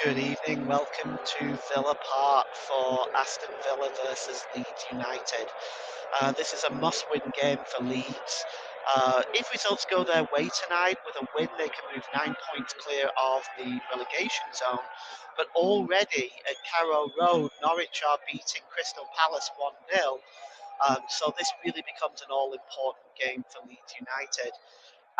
Good evening. Welcome to Villa Park for Aston Villa versus Leeds United. This is a must-win game for Leeds. If results go their way tonight, with a win, they can move 9 points clear of the relegation zone. But already at Carrow Road, Norwich are beating Crystal Palace 1-0. So this really becomes an all-important game for Leeds United.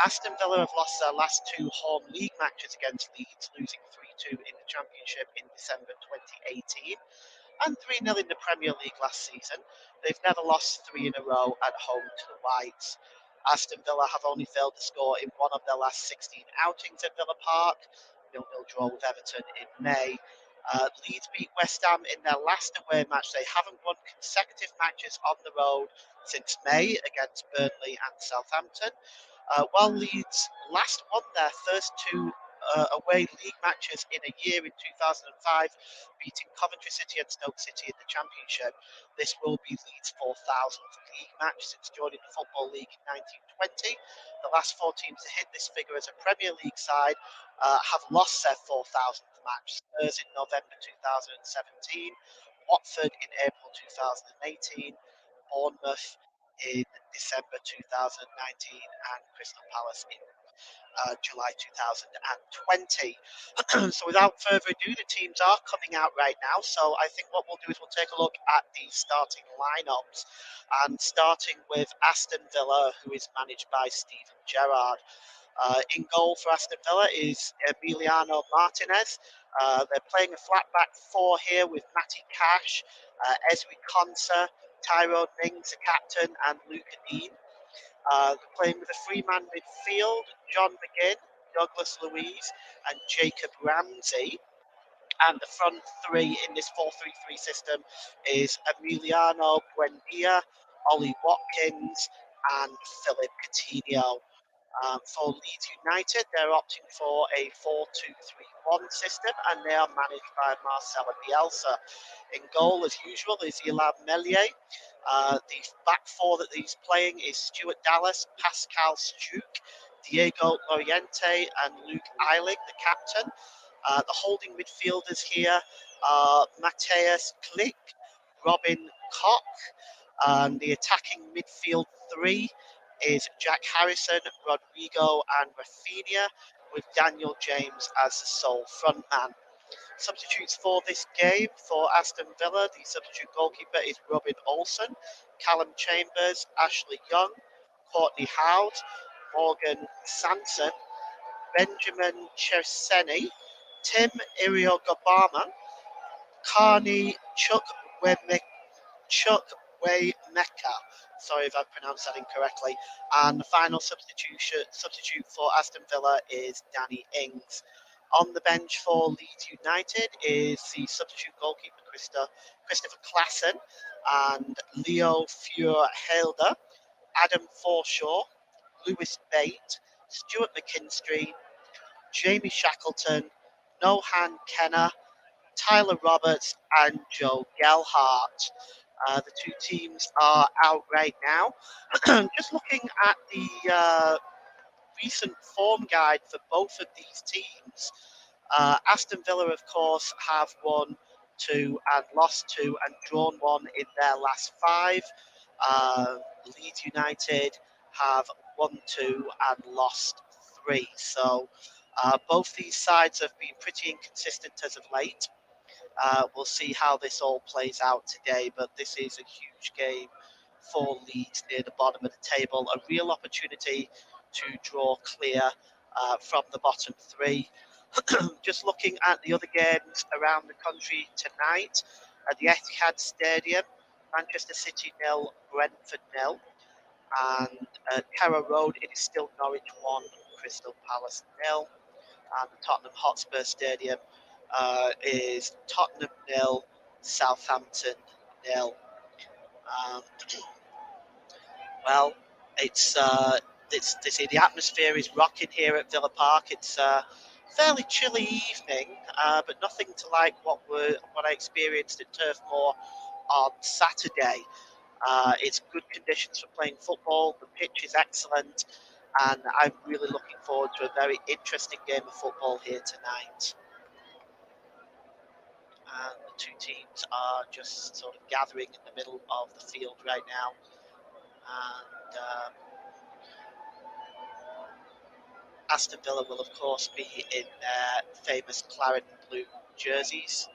Aston Villa have lost their last two home league matches against Leeds, losing 3-2 in the Championship in December 2018 and 3-0 in the Premier League last season. They've never lost three in a row at home to the Whites. Aston Villa have only failed to score in one of their last 16 outings at Villa Park, 0-0 draw with Everton in May. Leeds beat West Ham in their last away match. They haven't won consecutive matches on the road since May against Burnley and Southampton. While Leeds last won their first two away league matches in a year in 2005, beating Coventry City and Stoke City in the Championship. This will be Leeds' 4,000th league match since joining the Football League in 1920. The last four teams to hit this figure as a Premier League side have lost their 4,000th match. Spurs in November 2017, Watford in April 2018, Bournemouth in December 2019, and Crystal Palace in July 2020. So without further ado, the teams are coming out right now. So I think what we'll do is we'll take a look at the starting lineups, and starting with Aston Villa, who is managed by Steven Gerrard. In goal for Aston Villa is Emiliano Martinez. They're playing a flat back four here with Matty Cash, Ezri Konsa, Tyrone Mings, the captain, and Luca Dean. Playing with a three-man midfield, John McGinn, Douglas Luiz, and Jacob Ramsey. And the front three in this 4-3-3 system is Emiliano Buendia, Ollie Watkins, and Philip Coutinho. For Leeds United, they're opting for a 4-2-3-1 system, and they are managed by Marcelo Bielsa. In goal, as usual, is Ilham Meslier. The back four that he's playing is Stuart Dallas, Pascal Sjuk, Diego Loriente, and Luke Eiling, the captain. The holding midfielders here are Mateus Klick, Robin Koch, and the attacking midfield three is Jack Harrison, Rodrigo, and Rafinha, with Daniel James as the sole frontman. Substitutes for this game for Aston Villa, the substitute goalkeeper is Robin Olsen, Callum Chambers, Ashley Young, Courtney Howard, Morgan Sanson, Benjamin Chesney, Tim Iriogobama, Carney Chukwuemeka. Sorry if I pronounced that incorrectly. And the final substitute for Aston Villa is Danny Ings. On the bench for Leeds United is the substitute goalkeeper Christopher Klassen and Leo Fuhrhelder, Adam Forshaw, Lewis Bate, Stuart McKinstry, Jamie Shackleton, Nohan Kenner, Tyler Roberts, and Joe Gelhart. The two teams are out right now. Just looking at the recent form guide for both of these teams, Aston Villa, of course, have won two and lost two and drawn one in their last five. Leeds United have won two and lost three. So both these sides have been pretty inconsistent as of late. We'll see how this all plays out today, but this is a huge game for Leeds near the bottom of the table. A real opportunity to draw clear from the bottom three. Just looking at the other games around the country tonight, at the Etihad Stadium, Manchester City 0, Brentford 0, and at Carrow Road it is still Norwich 1, Crystal Palace 0, and the Tottenham Hotspur Stadium is Tottenham 0, Southampton 0. Um, well, the atmosphere is rocking here at Villa Park. It's a fairly chilly evening, but nothing to like what I experienced at Turf Moor on Saturday. It's good conditions for playing football. The pitch is excellent, and I'm really looking forward to a very interesting game of football here tonight. And the two teams are just sort of gathering in the middle of the field right now. And Aston Villa will, of course, be in their famous claret and blue jerseys.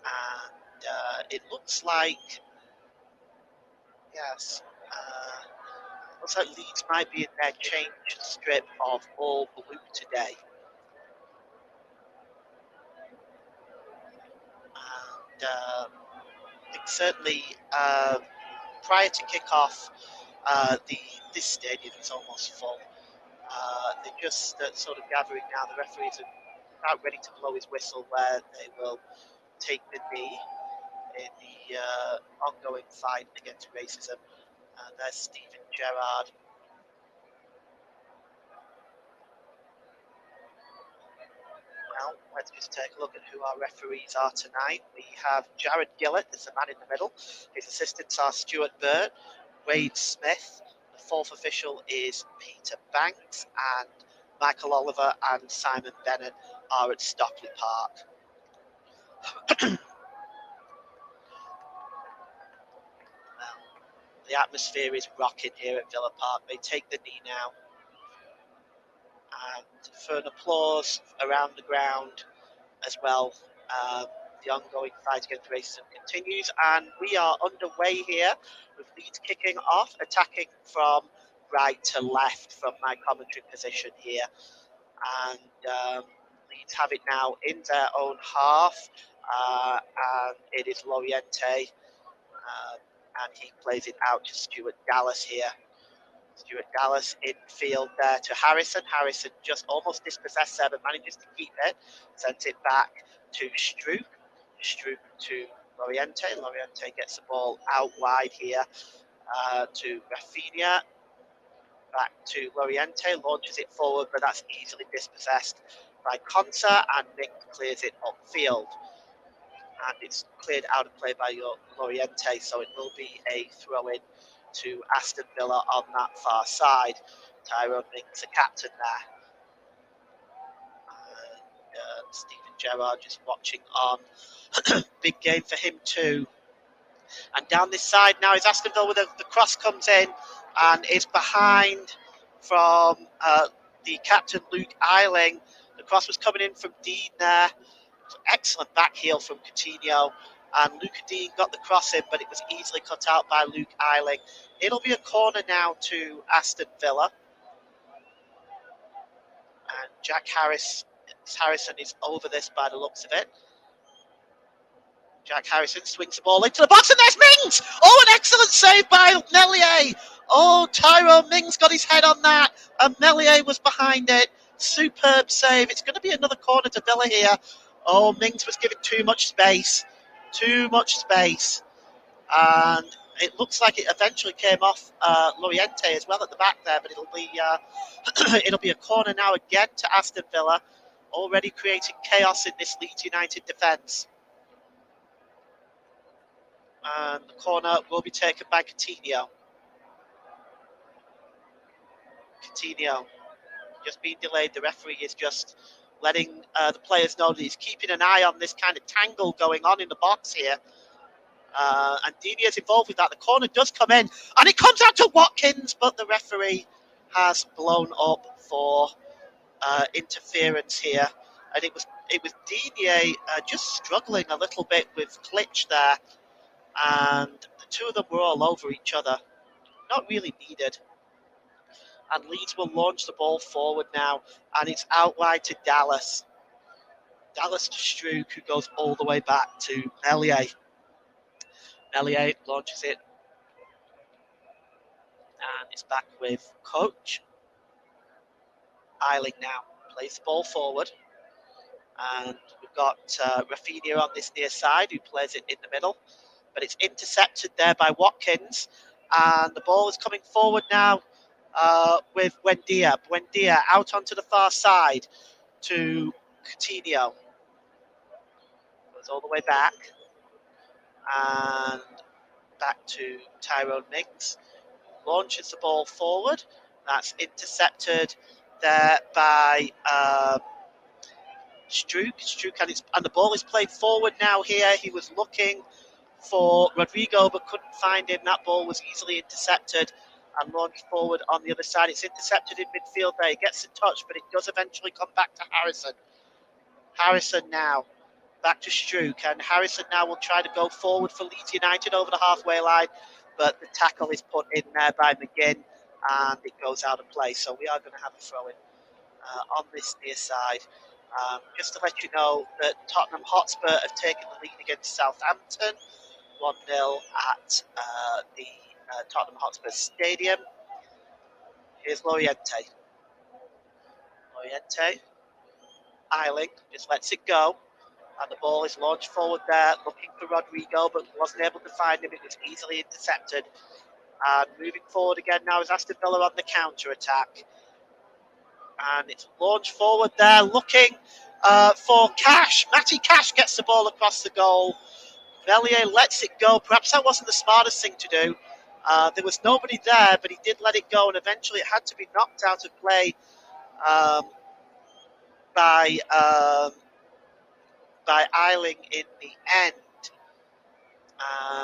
And it looks like, yes, looks like Leeds might be in their change strip of all blue today. And I think certainly prior to kick-off, this stadium is almost full. They're just sort of gathering now. The referees are about ready to blow his whistle where they will take the knee in the ongoing fight against racism. There's Stephen Gerrard. Well, let's just take a look at who our referees are tonight. We have Jared Gillett as the man in the middle. His assistants are Stuart Burt, Wade Smith. The fourth official is Peter Banks, and Michael Oliver and Simon Bennett are at Stockley Park. Well, the atmosphere is rocking here at Villa Park. They take the knee now. And for an applause around the ground as well, the ongoing fight against racism continues. And we are underway here with Leeds kicking off, attacking from right to left from my commentary position here. And Leeds have it now in their own half. And it is Loriente. And he plays it out to Stuart Dallas here. Stuart Dallas in field there to Harrison. Harrison just almost dispossessed there, but manages to keep it. Sends it back to Stroop. Stroop to Loriente. Loriente gets the ball out wide here to Rafinha. Back to Loriente. Launches it forward, but that's easily dispossessed by Conta, and Nick clears it upfield. And it's cleared out of play by Loriente, so it will be a throw-in to Aston Villa on that far side. Tyrone Mings, the captain there. And Stephen Gerrard just watching on. Big game for him too. And down this side now is Aston Villa, where the cross comes in and is behind from the captain, Luke Eiling. The cross was coming in from Dean there. Excellent back heel from Coutinho. And Luca Dean got the cross in, but it was easily cut out by Luke Eiling. It'll be a corner now to Aston Villa. And Jack Harrison is over this by the looks of it. Jack Harrison swings the ball into the box, and there's Mings! Oh, an excellent save by Meslier. Oh, Tyrone Mings got his head on that, and Meslier was behind it. Superb save. It's going to be another corner to Villa here. Oh, Mings was given too much space. Too much space. And it looks like it eventually came off Loriente as well at the back there, but it'll be a corner now again to Aston Villa, already creating chaos in this Leeds United defence. And the corner will be taken by Coutinho. Coutinho just being delayed. The referee is just letting the players know that he's keeping an eye on this kind of tangle going on in the box here. And Dini is involved with that. The corner does come in, and it comes out to Watkins, but the referee has blown up for interference here. And it was Dini just struggling a little bit with Klitsch there, and the two of them were all over each other. Not really needed. And Leeds will launch the ball forward now, and it's out wide to Dallas. Dallas to Struijk, who goes all the way back to Meslier. Meslier launches it, and it's back with Coach. Eiling now plays the ball forward, and we've got Rafinha on this near side, who plays it in the middle, but it's intercepted there by Watkins, and the ball is coming forward now with Buendia. Buendia out onto the far side to Coutinho. Goes all the way back, and back to Tyrone Mings. Launches the ball forward. That's intercepted there by Struijk, and the ball is played forward now here. He was looking for Rodrigo but couldn't find him. That ball was easily intercepted and launched forward on the other side. It's intercepted in midfield there. He gets a touch, but it does eventually come back to Harrison. Harrison now back to Struijk, and Harrison now will try to go forward for Leeds United over the halfway line, but the tackle is put in there by McGinn and it goes out of play. So we are going to have a throw in on this near side. Just to let you know that Tottenham Hotspur have taken the lead against Southampton 1-0 at the Tottenham Hotspur Stadium. Here's Loriente. Eiling just lets it go. And the ball is launched forward there, looking for Rodrigo, but wasn't able to find him. It was easily intercepted. And moving forward again now is Aston Villa on the counter-attack. And it's launched forward there, looking for Cash. Matty Cash gets the ball across the goal. Vellier lets it go. Perhaps that wasn't the smartest thing to do. There was nobody there, but he did let it go, and eventually it had to be knocked out of play by Eiling in the end.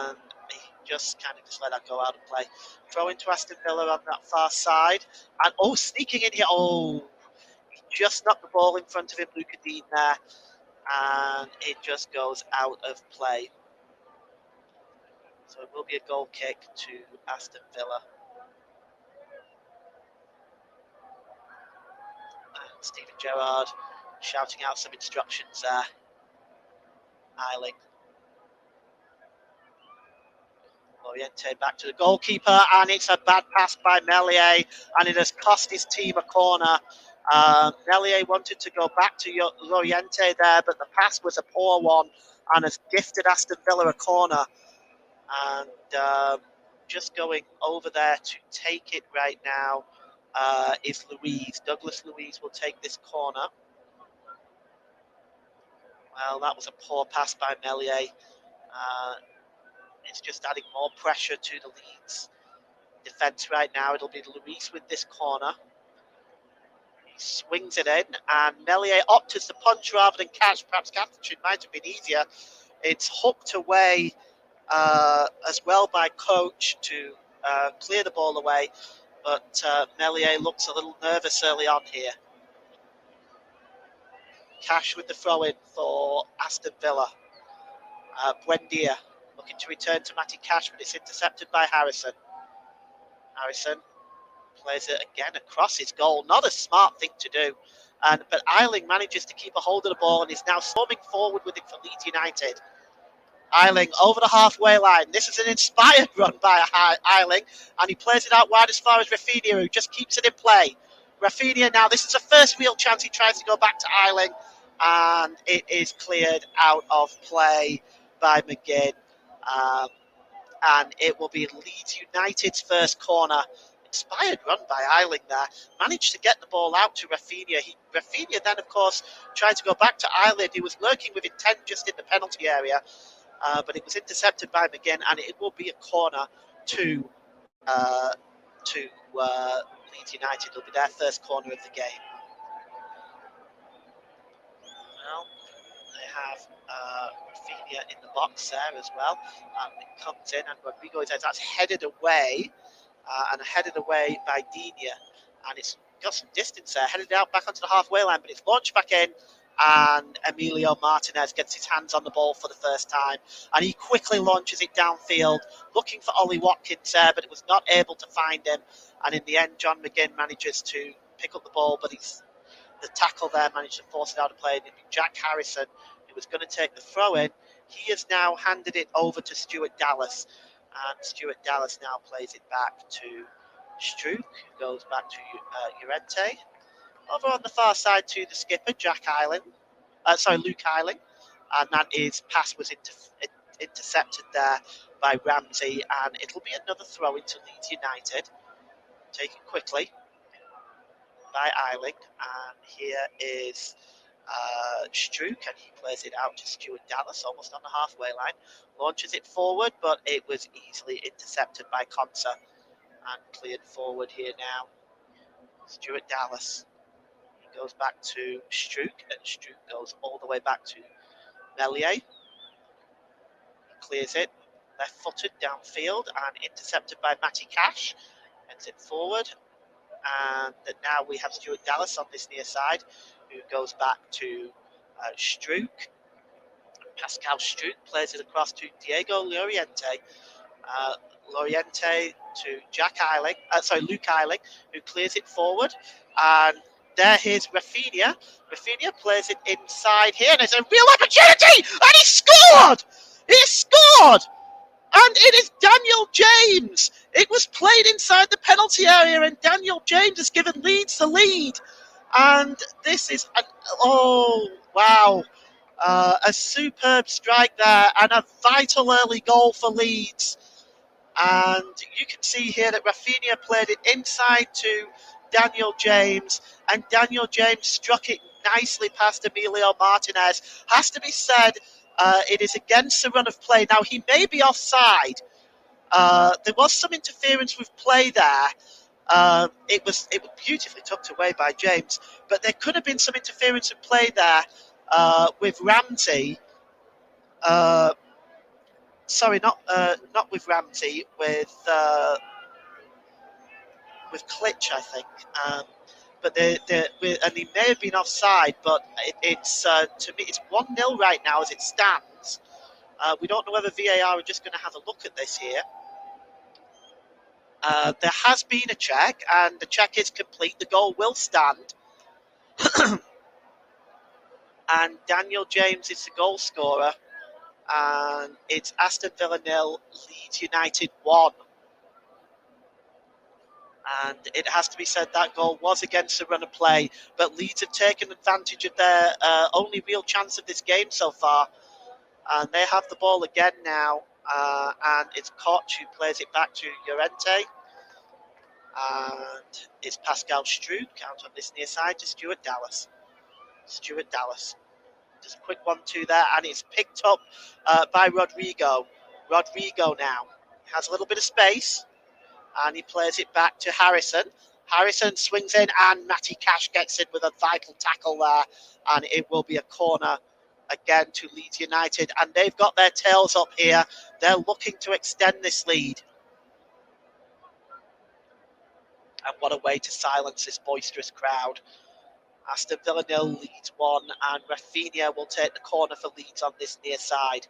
And he just let that go out of play. Throw into Aston Villa on that far side. And sneaking in here. He just knocked the ball in front of him, Luca Dean there. And it just goes out of play. So it will be a goal kick to Aston Villa. And Steven Gerrard shouting out some instructions there. Eiling. Loriente back to the goalkeeper, and it's a bad pass by Meslier, and it has cost his team a corner. Meslier wanted to go back to Loriente there, but the pass was a poor one and has gifted Aston Villa a corner. And just going over there to take it right now is Luiz. Douglas Luiz will take this corner. Well, that was a poor pass by Meslier. It's just adding more pressure to the Leeds defence right now. It'll be Luiz with this corner. He swings it in, and Meslier opts to punch rather than catch. Perhaps catching might have been easier. It's hooked away as well by Coach to clear the ball away, but Meslier looks a little nervous early on here. Cash with the throw-in for Aston Villa. Buendia looking to return to Matty Cash, but it's intercepted by Harrison. Harrison plays it again across his goal. Not a smart thing to do. But Eiling manages to keep a hold of the ball and is now storming forward with it for Leeds United. Eiling over the halfway line. This is an inspired run by Eiling, and he plays it out wide as far as Rafinha, who just keeps it in play. Rafinha now, this is the first real chance he tries to go back to Eiling, and it is cleared out of play by McGinn. And it will be Leeds United's first corner. Inspired run by Eiling there. Managed to get the ball out to Rafinha. Rafinha then, of course, tried to go back to Eiling, who was lurking with intent just in the penalty area. But it was intercepted by McGinn, and it will be a corner to Leeds United. It'll be their first corner of the game. Well, they have Rafinha in the box there as well, and it comes in, and Rodrigo says that's headed away, by Digne, and it's got some distance there, headed out back onto the halfway line, but it's launched back in, and Emilio Martinez gets his hands on the ball for the first time, and he quickly launches it downfield, looking for Ollie Watkins there, but it was not able to find him, and in the end, John McGinn manages to pick up the ball, but the tackle there managed to force it out of play. And Jack Harrison, who was going to take the throw in, he has now handed it over to Stuart Dallas, and Stuart Dallas now plays it back to Struijk, who goes back to Llorente. Over on the far side to the skipper, Luke Eiling, and that pass was intercepted there by Ramsey, and it'll be another throw into Leeds United, taken quickly by Eiling, and here is Struijk, and he plays it out to Stuart Dallas, almost on the halfway line, launches it forward, but it was easily intercepted by Konsa, and cleared forward here now. Stuart Dallas. goes back to Struik, and Struik goes all the way back to Melier. Clears it, left-footed downfield, and intercepted by Matty Cash. Ends it forward, and now we have Stuart Dallas on this near side, who goes back to Struik. Pascal Struik plays it across to Diego Llorente. Llorente to Luke Eiling, who clears it forward. And here's Rafinha. Rafinha plays it inside here, and it's a real opportunity, and he scored! He scored! And it is Daniel James. It was played inside the penalty area, and Daniel James has given Leeds the lead. And this is wow. A superb strike there, and a vital early goal for Leeds. And you can see here that Rafinha played it inside to Daniel James, and Daniel James struck it nicely past Emilio Martinez. Has to be said, it is against the run of play. Now, he may be offside. There was some interference with play there. It was beautifully tucked away by James, but there could have been some interference in play there with Ramsey. Sorry, not with Ramsey, with Klitsch, I think. But and he may have been offside, but it's to me it's 1-0 right now as it stands. We don't know whether VAR are just going to have a look at this here. There has been a check, and the check is complete. The goal will stand. And Daniel James is the goal scorer. And it's Aston Villa 0, Leeds United 1. And it has to be said that goal was against the run of play, but Leeds have taken advantage of their only real chance of this game so far. And they have the ball again now, and it's Koch who plays it back to Llorente. And it's Pascal Struik out on this near side to Stuart Dallas. Stuart Dallas. Just a quick 1-2 there, and it's picked up by Rodrigo. Rodrigo now has a little bit of space, and he plays it back to Harrison. Harrison swings in, and Matty Cash gets in with a vital tackle there, and it will be a corner again to Leeds United, and they've got their tails up here. They're looking to extend this lead. And what a way to silence this boisterous crowd. Aston Villa 0, Leeds 1, and Rafinha will take the corner for Leeds on this near side.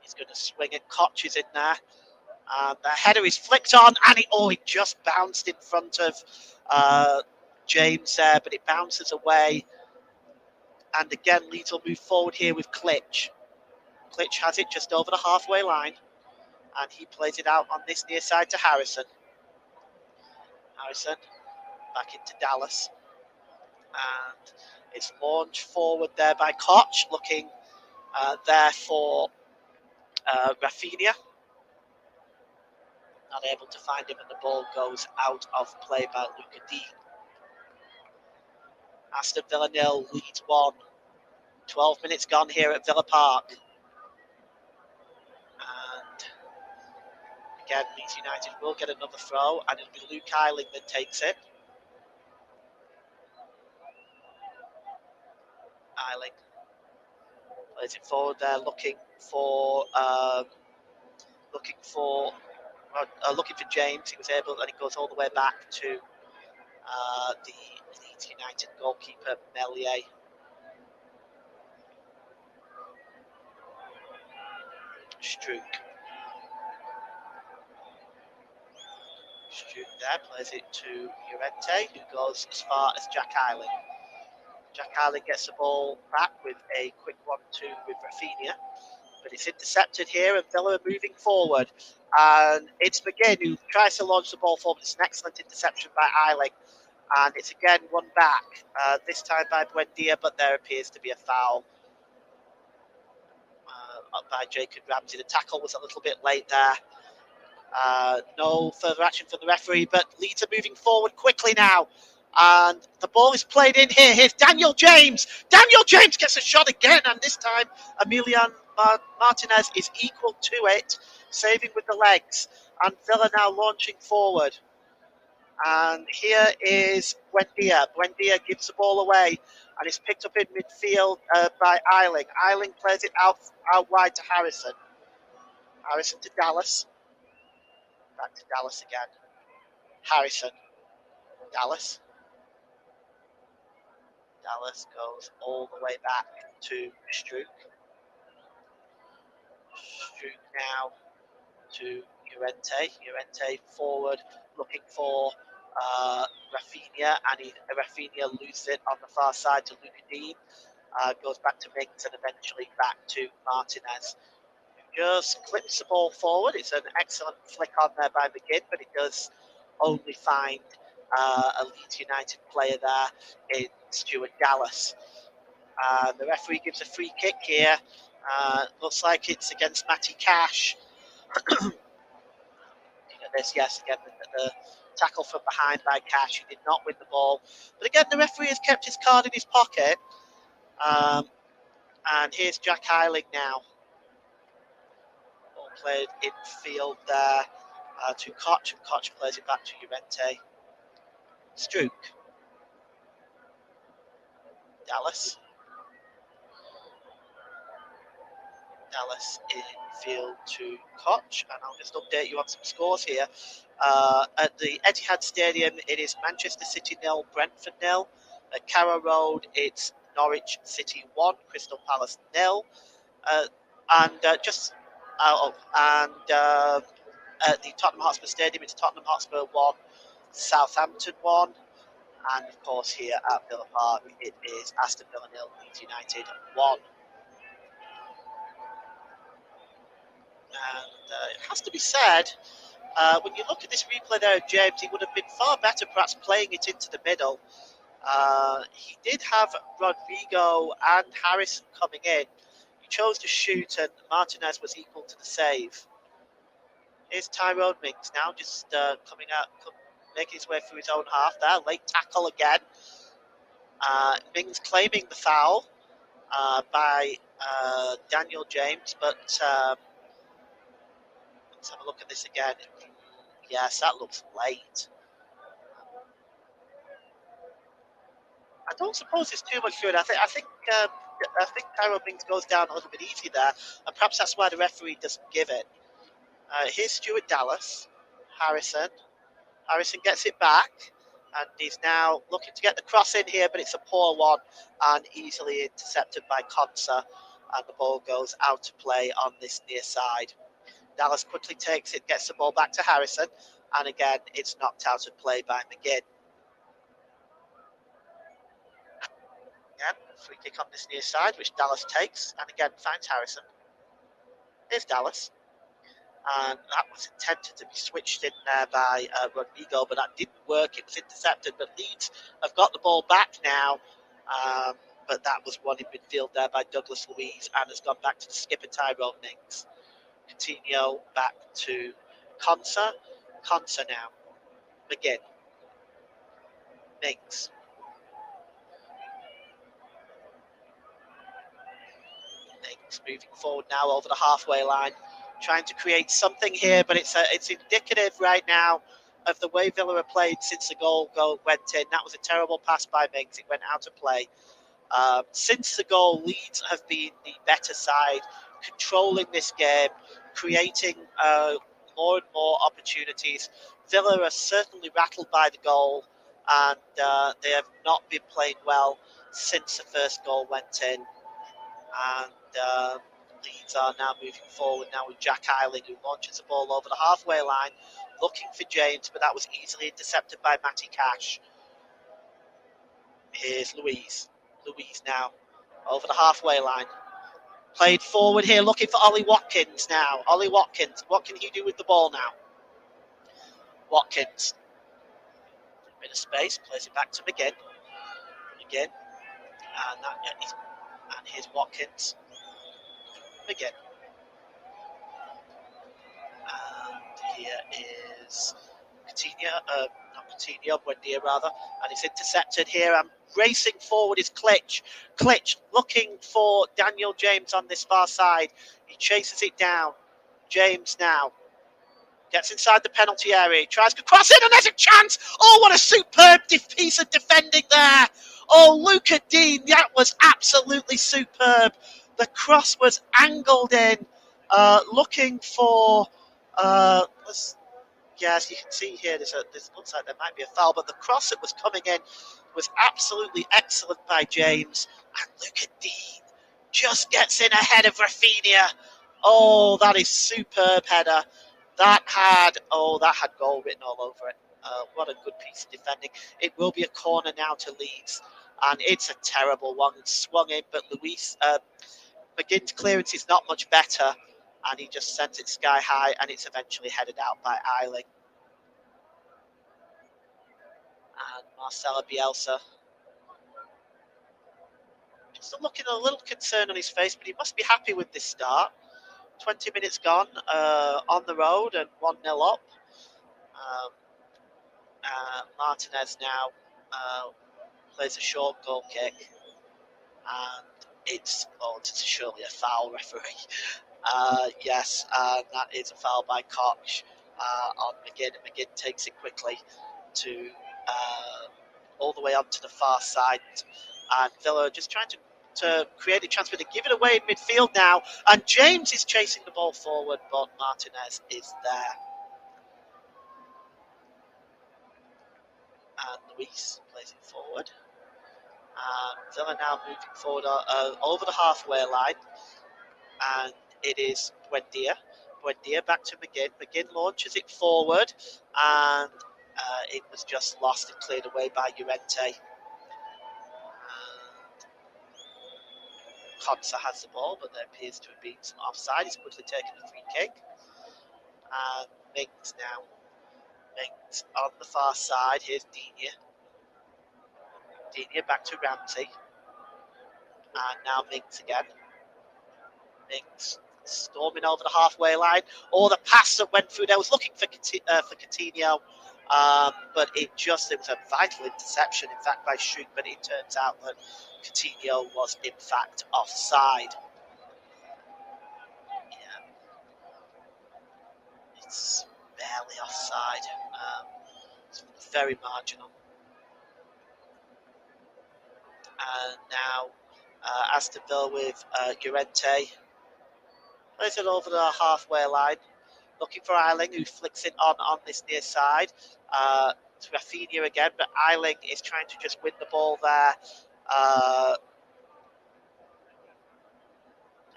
He's going to swing it. Koch is in there. The header is flicked on, and it just bounced in front of James there, but it bounces away. And again, Leeds will move forward here with Klitsch. Klitsch has it just over the halfway line, and he plays it out on this near side to Harrison. Harrison back into Dallas, and it's launched forward there by Koch, looking there for Rafinha. Not able to find him, and the ball goes out of play by Luca D. Aston Villa 0, Leeds 1. 12 minutes gone here at Villa Park. And again, Leeds United will get another throw, and it'll be Luke Eiling that takes it. Eiling plays it forward there, looking for James. He was able, and it goes all the way back to the Leeds United goalkeeper Melier. Struik there plays it to Llorente, who goes as far as Jack Eiling. Jack Eiling gets the ball back with a quick 1-2 with Rafinha, but it's intercepted here, and Villa are moving forward. And it's McGinn who tries to launch the ball forward. It's an excellent interception by Eiling, and it's again won back, this time by Buendia, but there appears to be a foul by Jacob Ramsey. The tackle was a little bit late there. No further action from the referee, but Leeds are moving forward quickly now. And the ball is played in here. Here's Daniel James. Daniel James gets a shot again, and this time Emilian Martinez is equal to it, saving with the legs. And Villa now launching forward. And here is Buendia. Buendia gives the ball away and is picked up in midfield by Eiling. Eiling plays it out wide to Harrison. Harrison to Dallas. Back to Dallas again. Harrison. Dallas. Dallas goes all the way back to Struik. Struik now to Llorente. Llorente forward looking for Rafinha, and Rafinha loses it on the far side to Luca Dean. Goes back to Mings and eventually back to Martinez. Just clips the ball forward. It's an excellent flick on there by McGinn, but it does only find a Leeds United player there in Stuart Dallas. The referee gives a free kick here. Looks like it's against Matty Cash. Yes, again, the tackle from behind by Cash. He did not win the ball. But again, the referee has kept his card in his pocket. And here's Jack Eiling now. Ball played in field there to Koch, and Koch plays it back to Llorente. Struik. Dallas. Dallas in field to Koch, and I'll just update you on some scores here. At the Etihad Stadium, it is Manchester City 0, Brentford 0. At Carrow Road, it's Norwich City 1, Crystal Palace 0. At the Tottenham Hotspur Stadium, it's Tottenham Hotspur 1, Southampton 1. And of course, here at Villa Park, it is Aston Villa 0, Leeds United 1. And it has to be said, when you look at this replay there of James, he would have been far better perhaps playing it into the middle. He did have Rodrigo and Harrison coming in. He chose to shoot, and Martinez was equal to the save. Here's Tyrone Mings now, just coming out, making his way through his own half there. Late tackle again. Mings claiming the foul by Daniel James, but let's have a look at this again. Yes, that looks late. I don't suppose it's too much to it. I think Tyrone Mings goes down a little bit easy there, and perhaps that's why the referee doesn't give it. Here's Stuart Dallas. Harrison. Harrison gets it back, and he's now looking to get the cross in here, but it's a poor one and easily intercepted by Konsa, and the ball goes out to play on this near side. Dallas quickly takes it, gets the ball back to Harrison, and again, it's knocked out of play by McGinn. Again, free kick on this near side, which Dallas takes, and again finds Harrison. Here's Dallas. And that was intended to be switched in there by Rodrigo, but that didn't work. It was intercepted, but Leeds have got the ball back now. But that was one in midfield there by Douglas Luiz, and has gone back to the skipper Tyrone Mings. Coutinho back to Konsa. Konsa now. McGinn. Mings. Mings moving forward now over the halfway line, trying to create something here, but it's indicative right now of the way Villa have played since the goal went in. That was a terrible pass by Mings. It went out of play. Since the goal, Leeds have been the better side, controlling this game, creating more and more opportunities. Villa are certainly rattled by the goal, and they have not been playing well since the first goal went in. And Leeds are now moving forward now with Jack Eiling, who launches the ball over the halfway line, looking for James, but that was easily intercepted by Matty Cash. Here's Luiz. Luiz now over the halfway line. Played forward here, looking for Ollie Watkins now. Ollie Watkins, what can he do with the ball now? Watkins. Bit of space, plays it back to McGinn. McGinn. And here's Watkins. McGinn. And here is Coutinho, Buendia rather, and it's intercepted here. And racing forward is Klitsch. Klitsch looking for Daniel James on this far side. He chases it down. James now Gets inside the penalty area, tries to cross in, and there's a chance. Oh, what a superb piece of defending there. Oh, Luca Dean, that was absolutely superb. The cross was angled in, looking for. Yes, you can see here. This looks like there might be a foul, but the cross that was coming in was absolutely excellent by James. And Luca Dean just gets in ahead of Rafinha. Oh, that is superb header. That had goal written all over it. What a good piece of defending. It will be a corner now to Leeds, and it's a terrible one. It's swung in, but McGinn's clearance is not much better, and he just sends it sky high, and it's eventually headed out by Eiling. And Marcelo Bielsa just looking a little concerned on his face, but he must be happy with this start. 20 minutes gone on the road and 1-0 up. Martinez now plays a short goal kick, and it's surely a foul, referee. Yes, that is a foul by Koch on McGinn. McGinn takes it quickly to all the way onto the far side, and Villa just trying to create a chance, but they give it away in midfield now, and James is chasing the ball forward, but Martinez is there. And Luis plays it forward. Villa now moving forward over the halfway line, and it is Buendia. Buendia back to McGinn. McGinn launches it forward, and it was just lost and cleared away by Llorente. Konsa has the ball, but there appears to have been some offside. He's quickly taken a free kick. And Mings now. Mings on the far side. Here's Digne. Digne back to Ramsey. And now Mings again. Mings storming over the halfway line. Oh, the pass that went through there. Was looking for Coutinho. But it was a vital interception, in fact, by Shrewd, but it turns out that Coutinho was, in fact, offside. Yeah. It's barely offside. It's very marginal. And now Aston Villa with Llorente. Plays it over the halfway line. Looking for Eiling, who flicks it on this near side. To Rafinha again, but Eiling is trying to just win the ball there.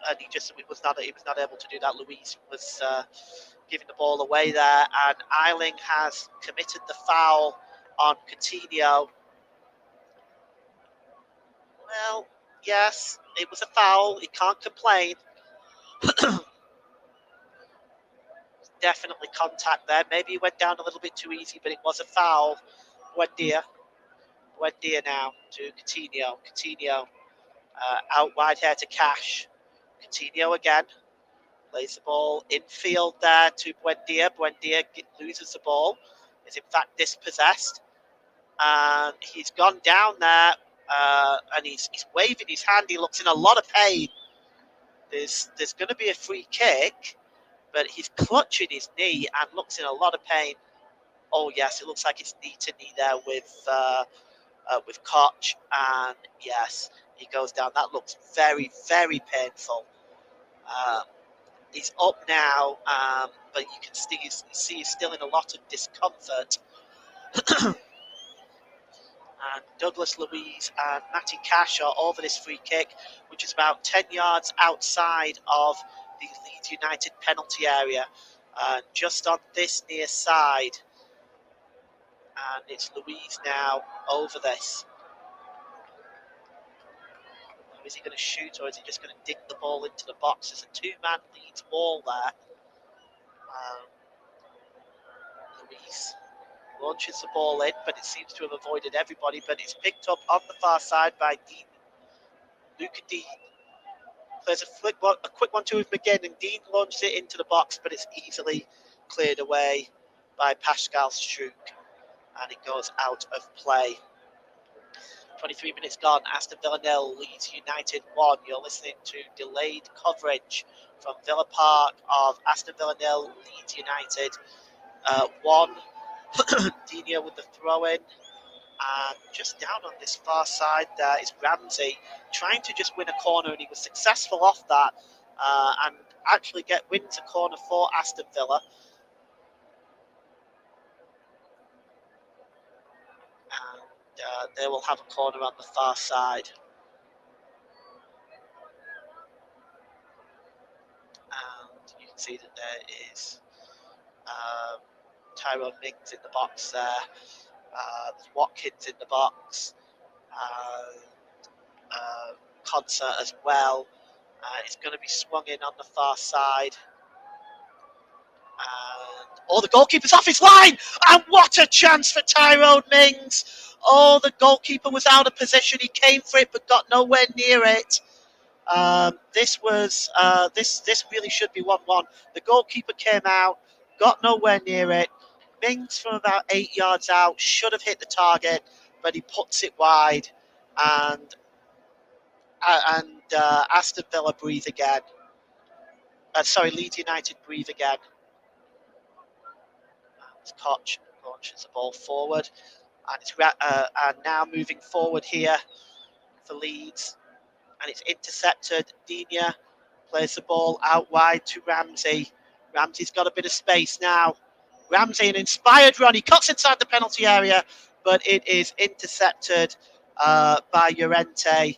And he was not able to do that. Luis was giving the ball away there, and Eiling has committed the foul on Coutinho. Well, yes, it was a foul. He can't complain. Definitely contact there. Maybe he went down a little bit too easy, but it was a foul. Buendia now to Coutinho. Coutinho out wide here to Cash. Coutinho again. Plays the ball infield there to Buendia. Buendia loses the ball. Is in fact dispossessed. And he's gone down there and he's waving his hand. He looks in a lot of pain. There's going to be a free kick, but he's clutching his knee and looks in a lot of pain. Oh yes, it looks like it's knee to knee there with Koch, and yes, he goes down. That looks very, very painful. He's up now, but you can see he's still in a lot of discomfort. And Douglas Luiz and Matty Cash are over this free kick, which is about 10 yards outside of the Leeds United penalty area, just on this near side. And it's Luiz now over this. Is he going to shoot, or is he just going to dig the ball into the box? There's a two-man Leeds wall there. Luiz launches the ball in, but it seems to have avoided everybody, but it's picked up on the far side by Dean. Luca Dean plays a quick one to with McGinn, and Dean launches it into the box, but it's easily cleared away by Pascal Struijk, and it goes out of play. 23 minutes gone, Aston Villa 0, Leeds United 1. You're listening to delayed coverage from Villa Park of Aston Villa 0, Leeds United. 1. Dina with the throw in. And just down on this far side there is Ramsey trying to just win a corner, and he was successful off that and actually wins a corner for Aston Villa. And they will have a corner on the far side. And you can see that there is Tyrone Mings in the box there. There's Watkins in the box. Concert as well. It's going to be swung in on the far side. And the goalkeeper's off his line! And what a chance for Tyrone Mings! Oh, the goalkeeper was out of position. He came for it but got nowhere near it. This really should be 1-1. The goalkeeper came out, got nowhere near it. Mings from about 8 yards out should have hit the target, but he puts it wide, and Aston Villa breathe again. Leeds United breathe again. Koch launches the ball forward, and it's now moving forward here for Leeds, and it's intercepted. Dina plays the ball out wide to Ramsey. Ramsey's got a bit of space now. Ramsey, an inspired run. He cuts inside the penalty area, but it is intercepted by Llorente.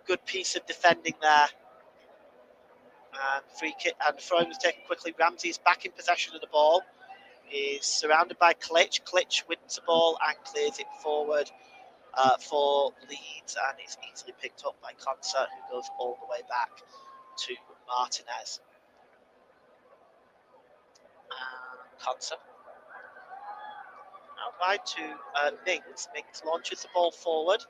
Good piece of defending there. And free kick and throwing was taken quickly. Ramsey is back in possession of the ball. He's surrounded by Klitsch. Klitsch wins the ball and clears it forward for Leeds, and is easily picked up by Concert, who goes all the way back to Martinez. Concert out wide to Mings. Mings launches the ball forward,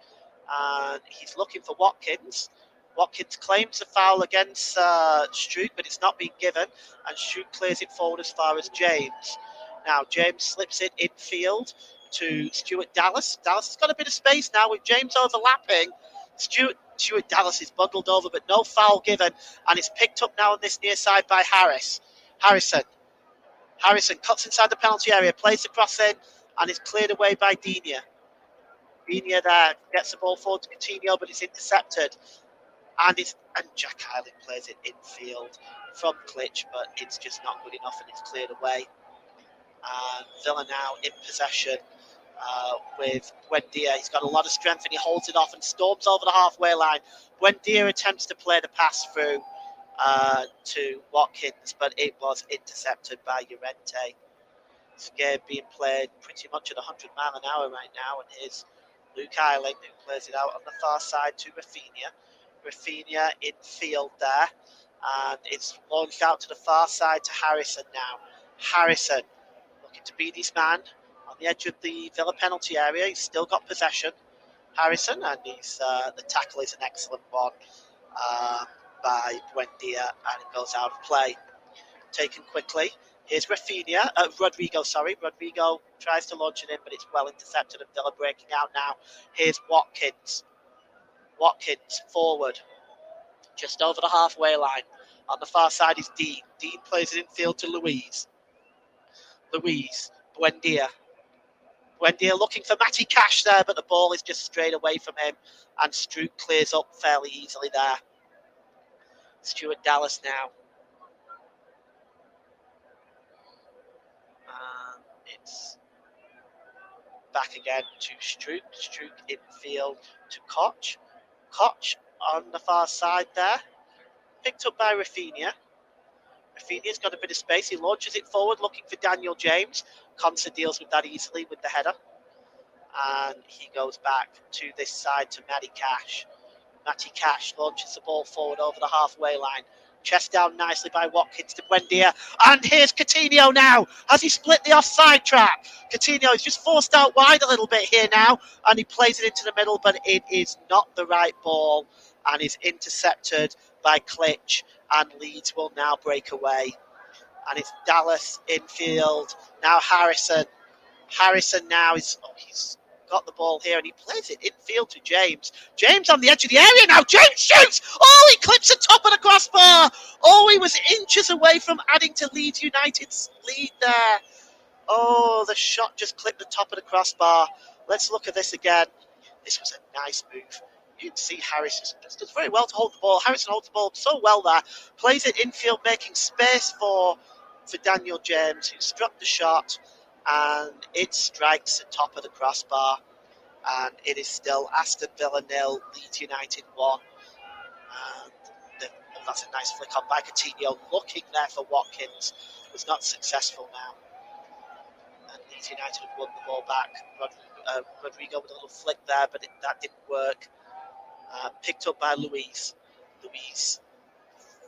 and he's looking for Watkins. Watkins claims a foul against Struijk, but it's not being given, and Struijk clears it forward as far as James. Now James slips it infield to Stuart Dallas. Dallas has got a bit of space now with James overlapping. Stuart Dallas is bundled over, but no foul given, and it's picked up now on this near side by Harrison cuts inside the penalty area, plays the cross in, and is cleared away by Dina. Dina there gets the ball forward to Coutinho, but it's intercepted. And Jack Hyland plays it infield from Klitsch, but it's just not good enough, and it's cleared away. And Villa now in possession with Buendia. He's got a lot of strength, and he holds it off and storms over the halfway line. Buendia attempts to play the pass through to Watkins, but it was intercepted by Llorente. This game being played pretty much at 100 miles an hour right now, and here's Luke Hyland, who plays it out on the far side to Rafinha. Rafinha in field there, and it's launched out to the far side to Harrison now. Harrison looking to beat his man on the edge of the Villa penalty area. He's still got possession, Harrison, and the tackle is an excellent one by Buendia, and it goes out of play. Taken quickly. Here's Rodrigo. Rodrigo tries to launch it in, but it's well intercepted, and Villa breaking out now. Here's Watkins. Watkins forward, just over the halfway line. On the far side is Dean. Dean plays it infield to Louise. Buendia. Buendia looking for Matty Cash there, but the ball is just straight away from him, and Struijk clears up fairly easily there. Stuart Dallas now. It's back again to Struijk. Struijk infield to Koch. Koch on the far side there. Picked up by Rafinha. Rafinha's got a bit of space. He launches it forward looking for Daniel James. Consa deals with that easily with the header. And he goes back to this side to Matty Cash. Matty Cash launches the ball forward over the halfway line. Chest down nicely by Watkins to Buendia. And here's Coutinho now. Has he split the offside track? Coutinho is just forced out wide a little bit here now. And he plays it into the middle, but it is not the right ball. And is intercepted by Klitsch. And Leeds will now break away. And it's Dallas infield. Now Harrison. Harrison now he's got the ball here, and he plays it infield to James. James on the edge of the area now. James shoots! Oh, he clips the top of the crossbar. Oh, he was inches away from adding to Leeds United's lead there. Oh, the shot just clipped the top of the crossbar. Let's look at this again. This was a nice move. You can see Harris does very well to hold the ball. Harrison holds the ball so well there. Plays it infield, making space for Daniel James, who struck the shot, and it strikes the top of the crossbar. And it is still Aston Villa 0, Leeds United 1. And that's a nice flick on by Coutinho, looking there for Watkins. Was not successful now. And Leeds United have won the ball back. Rodrigo with a little flick there, but that didn't work. Picked up by Luis. Luis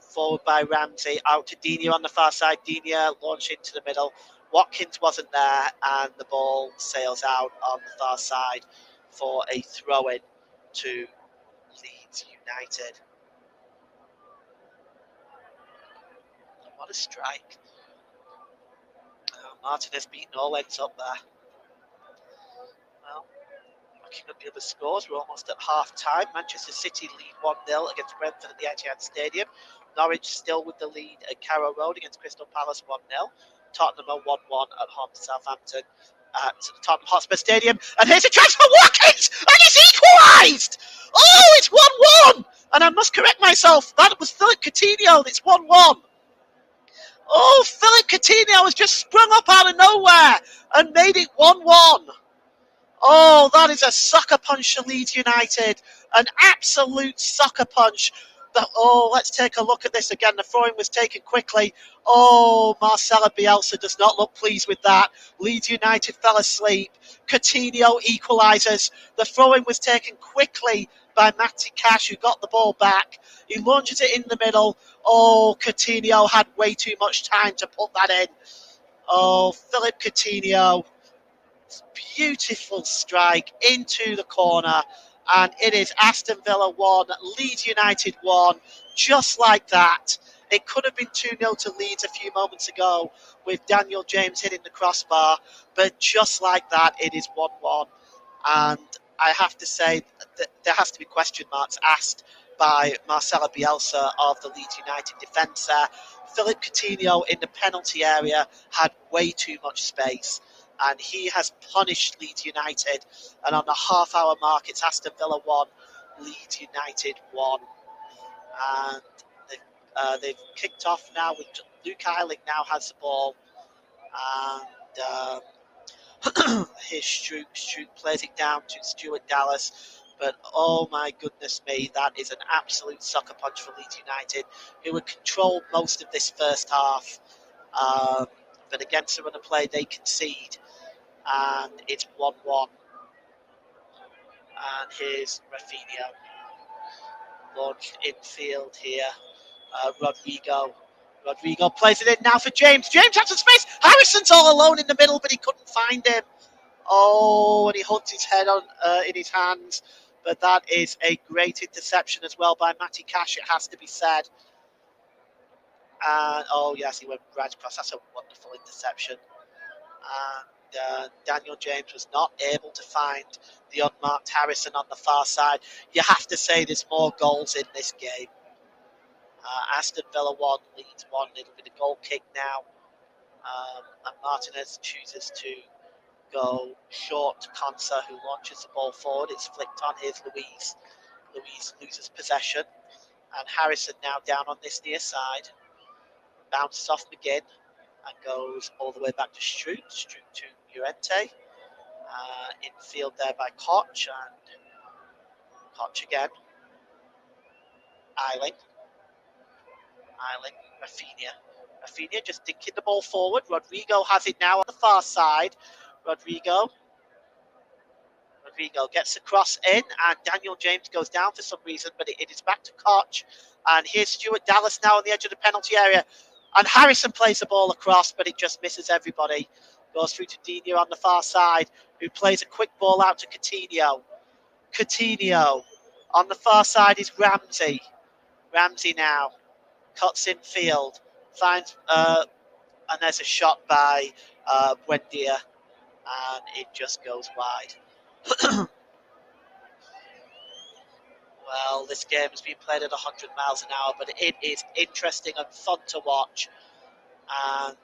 forward by Ramsey. Out to Digne on the far side. Digne launched into the middle. Watkins wasn't there, and the ball sails out on the far side for a throw-in to Leeds United. What a strike. Martinez beating all ends up there. Well, looking at the other scores, we're almost at half time. Manchester City lead 1-0 against Brentford at the Etihad Stadium. Norwich still with the lead at Carrow Road against Crystal Palace 1-0. Tottenham are 1-1 at home to Southampton at Tottenham Hotspur Stadium. And here's a chance for Watkins! And it's equalised! Oh, it's 1-1! And I must correct myself, that was Philip Coutinho, it's 1-1. Oh, Philip Coutinho has just sprung up out of nowhere and made it 1-1. Oh, that is a sucker punch to Leeds United. An absolute sucker punch. Let's take a look at this again. The throw-in was taken quickly. Oh, Marcelo Bielsa does not look pleased with that. Leeds United fell asleep. Coutinho equalises. The throw-in was taken quickly by Matty Cash, who got the ball back. He launches it in the middle. Oh, Coutinho had way too much time to put that in. Oh, Philip Coutinho. Beautiful strike into the corner, and it is Aston Villa 1, Leeds United 1, just like that. It could have been 2-0 to Leeds a few moments ago with Daniel James hitting the crossbar, but just like that, it is 1-1. And I have to say that there has to be question marks asked by Marcelo Bielsa of the Leeds United defence there. Philip Coutinho in the penalty area had way too much space, and he has punished Leeds United. And on the half-hour mark, it's Aston Villa 1, Leeds United 1. And they've kicked off now with Luke Ayling now has the ball. And here's Stroop. Stroop plays it down to Stuart Dallas. But oh my goodness me, that is an absolute sucker punch for Leeds United, who had controlled most of this first half. But against the run of play, they concede. And it's 1-1. And here's Rafinha. Launch infield here. Rodrigo plays it in now for James. James has some space. Harrison's all alone in the middle, but he couldn't find him. Oh, and he holds his head on in his hands. But that is a great interception as well by Matty Cash, it has to be said. And oh yes, he went right across. That's a wonderful interception. And Daniel James was not able to find the unmarked Harrison on the far side. You have to say there's more goals in this game. Aston Villa 1, Leeds 1. It'll be the goal kick now. And Martinez chooses to go short to Konsa, who launches the ball forward. It's flicked on. Here's Luis. Luis loses possession. And Harrison now down on this near side. Bounces off McGinn and goes all the way back to Stroot. Stroot to Llorente. Infield there by Koch. And Koch again. Ayling, Rafinha. Rafinha just dinking the ball forward. Rodrigo has it now on the far side. Rodrigo gets the cross in, and Daniel James goes down for some reason, but it is back to Koch. And here's Stuart Dallas now on the edge of the penalty area. And Harrison plays the ball across, but it just misses everybody. Goes through to Digne on the far side, who plays a quick ball out to Coutinho. Coutinho. On the far side is Ramsey. Ramsey now cuts in field, finds, and there's a shot by Buendia, and it just goes wide. Well, this game has been played at 100 miles an hour, but it is interesting and fun to watch. And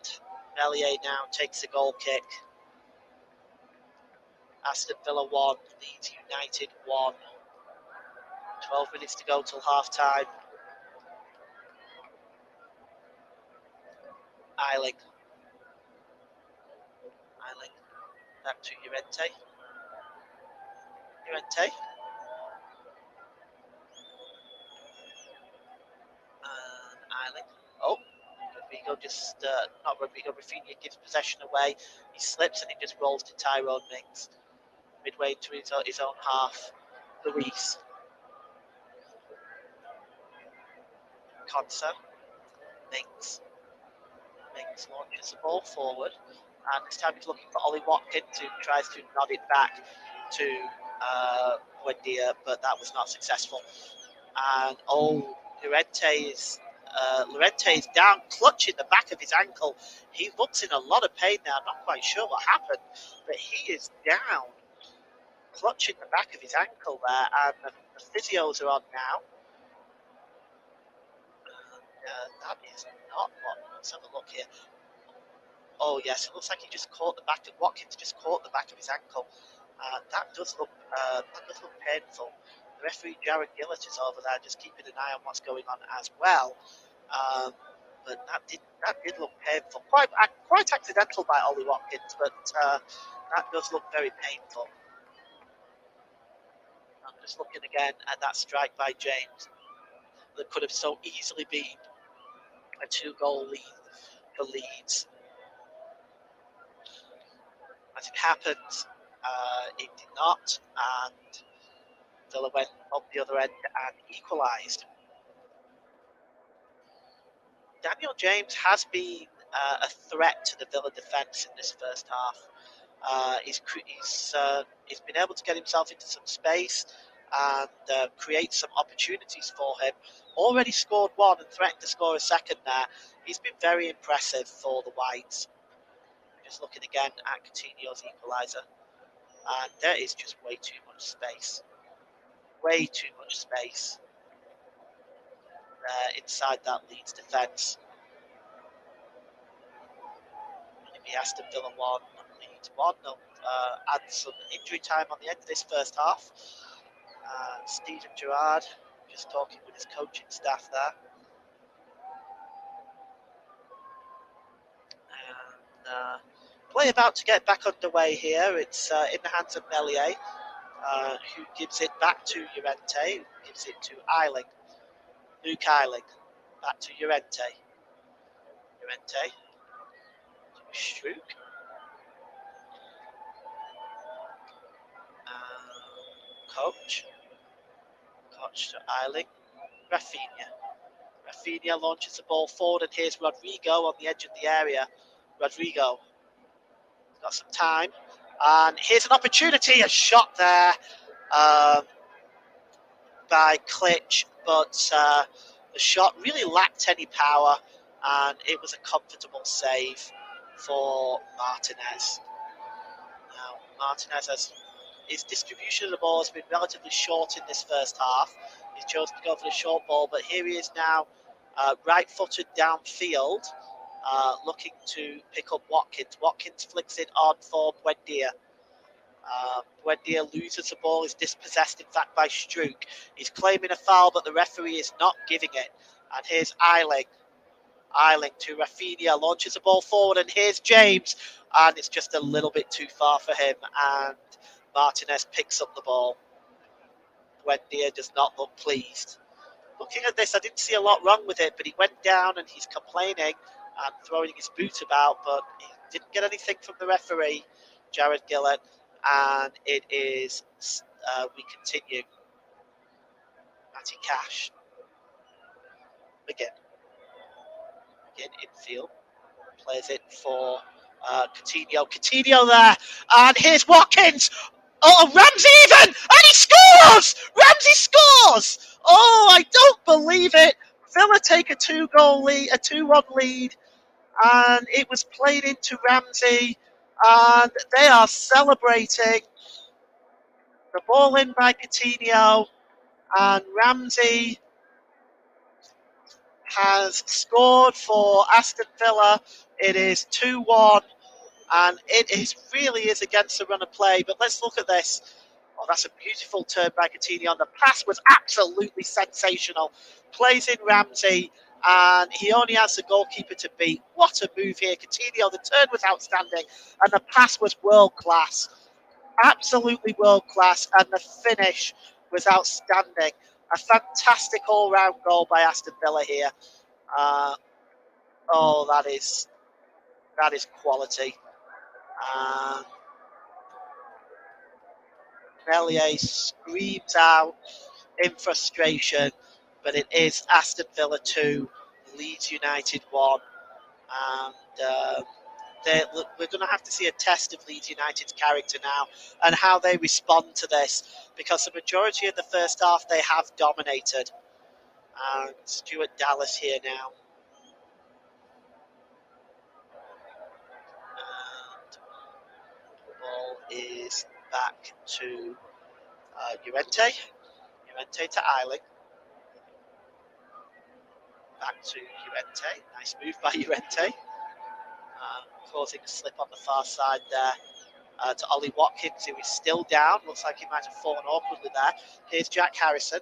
Melier now takes a goal kick. Aston Villa 1, Leeds United 1. 12 minutes to go till half time. Eiling. Back to Llorente. And Eiling. Oh, Rodrigo just, not Rodrigo, Rafinha gives possession away. He slips and he just rolls to Tyrone Mings. Midway to his own half. Luis. Consa. Mings launches the ball forward. And this time he's looking for Ollie Watkins, who tries to nod it back to Buendia, but that was not successful. And Llorente is down, clutching the back of his ankle. He looks in a lot of pain now. I'm not quite sure what happened, but he is down, clutching the back of his ankle there, and the physios are on now. That is not what. Let's have a look here. Oh yes, it looks like he just caught the back of Watkins. Just caught the back of his ankle. That does look painful. The referee Jared Gillett is over there, just keeping an eye on what's going on as well. But that did look painful. Quite accidental by Ollie Watkins, but that does look very painful. I'm just looking again at that strike by James. That could have so easily been a 2-goal lead for Leeds. As it happened, it did not, and Villa went up the other end and equalised. Daniel James has been a threat to the Villa defence in this first half. He's been able to get himself into some space and create some opportunities for him. Already scored one and threatened to score a second there. He's been very impressive for the Whites. Just looking again at Coutinho's equaliser. And there is just way too much space. Way too much space inside that Leeds defence. Maybe Aston Villa 1, Leeds 1. They'll add some injury time on the end of this first half. Steven Gerrard just talking with his coaching staff there. And play about to get back underway here. It's in the hands of Melier, who gives it back to Llorente, who gives it to Eiling. Luke Eiling, back to Llorente. Llorente to Struik. Coach to Eiling. Rafinha launches the ball forward, and here's Rodrigo on the edge of the area. Rodrigo got some time, and here's an opportunity, a shot there by Klitsch, but the shot really lacked any power, and it was a comfortable save for Martinez. Now, Martinez his distribution of the ball has been relatively short in this first half. He's chosen to go for the short ball, but here he is now, right-footed downfield, looking to pick up Watkins. Watkins flicks it on for Buendia. Buendia loses the ball, is dispossessed in fact by Struik. He's claiming a foul, but the referee is not giving it. And here's Eiling. Eiling to Rafinha, launches the ball forward, and here's James. And it's just a little bit too far for him, and Martinez picks up the ball. Buendia does not look pleased. Looking at this, I didn't see a lot wrong with it, but he went down and he's complaining and throwing his boot about, but he didn't get anything from the referee, Jared Gillett, and it is, we continue. Matty Cash. Again infield. Plays it for Coutinho. Coutinho there, and here's Watkins. Oh, Ramsey even, and he scores! Ramsey scores! Oh, I don't believe it. Villa take a 2-1 lead, and it was played into Ramsey, and they are celebrating. The ball in by Coutinho, and Ramsey has scored for Aston Villa. It is 2-1, and really is against the run of play. But let's look at this. Oh, that's a beautiful turn by Coutinho. The pass was absolutely sensational. Plays in Ramsey, and he only has the goalkeeper to beat. What a move here, Coutinho. The turn was outstanding, and the pass was world class. Absolutely world class, and the finish was outstanding. A fantastic all-round goal by Aston Villa here. Oh, that is quality. Melier screams out in frustration, but it is Aston Villa 2, Leeds United 1. And we're going to have to see a test of Leeds United's character now and how they respond to this, because the majority of the first half they have dominated. And Stuart Dallas here now. And the ball is back to Llorente. Llorente to Eiling. Back to Llorente. Nice move by Llorente. Causing a slip on the far side there to Ollie Watkins, who is still down. Looks like he might have fallen awkwardly there. Here's Jack Harrison.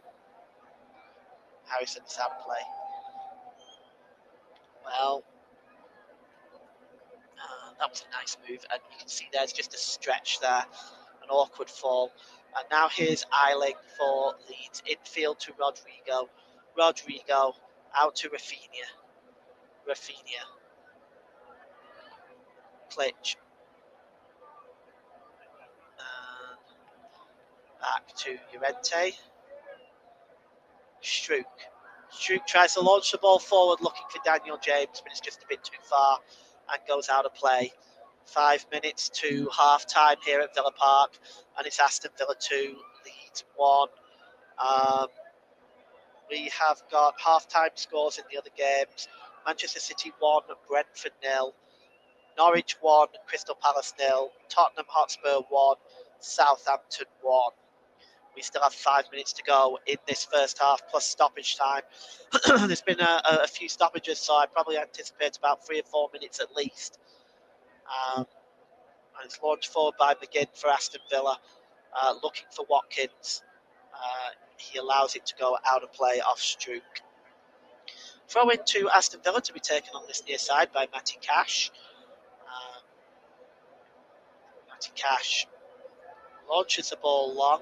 Harrison is out of play. Well, that was a nice move, and you can see there's just a stretch there, an awkward fall. And now here's Eiling for Leeds. Infield to Rodrigo. Rodrigo out to Rafinha. Rafinha. Klitsch. Back to Llorente. Struijk. Struijk tries to launch the ball forward looking for Daniel James, but it's just a bit too far and goes out of play. 5 minutes to half time here at Villa Park, and it's Aston Villa 2, Leeds 1. We have got half time scores in the other games. Manchester City 1, Brentford 0, Norwich 1, Crystal Palace 0, Tottenham Hotspur 1, Southampton 1. We still have 5 minutes to go in this first half, plus stoppage time. There's been a few stoppages, so I probably anticipate about 3 or 4 minutes at least. And it's launched forward by McGinn for Aston Villa, looking for Watkins. He allows it to go out of play off Struijk. Throw into Aston Villa to be taken on this near side by Matty Cash. Matty Cash launches the ball long.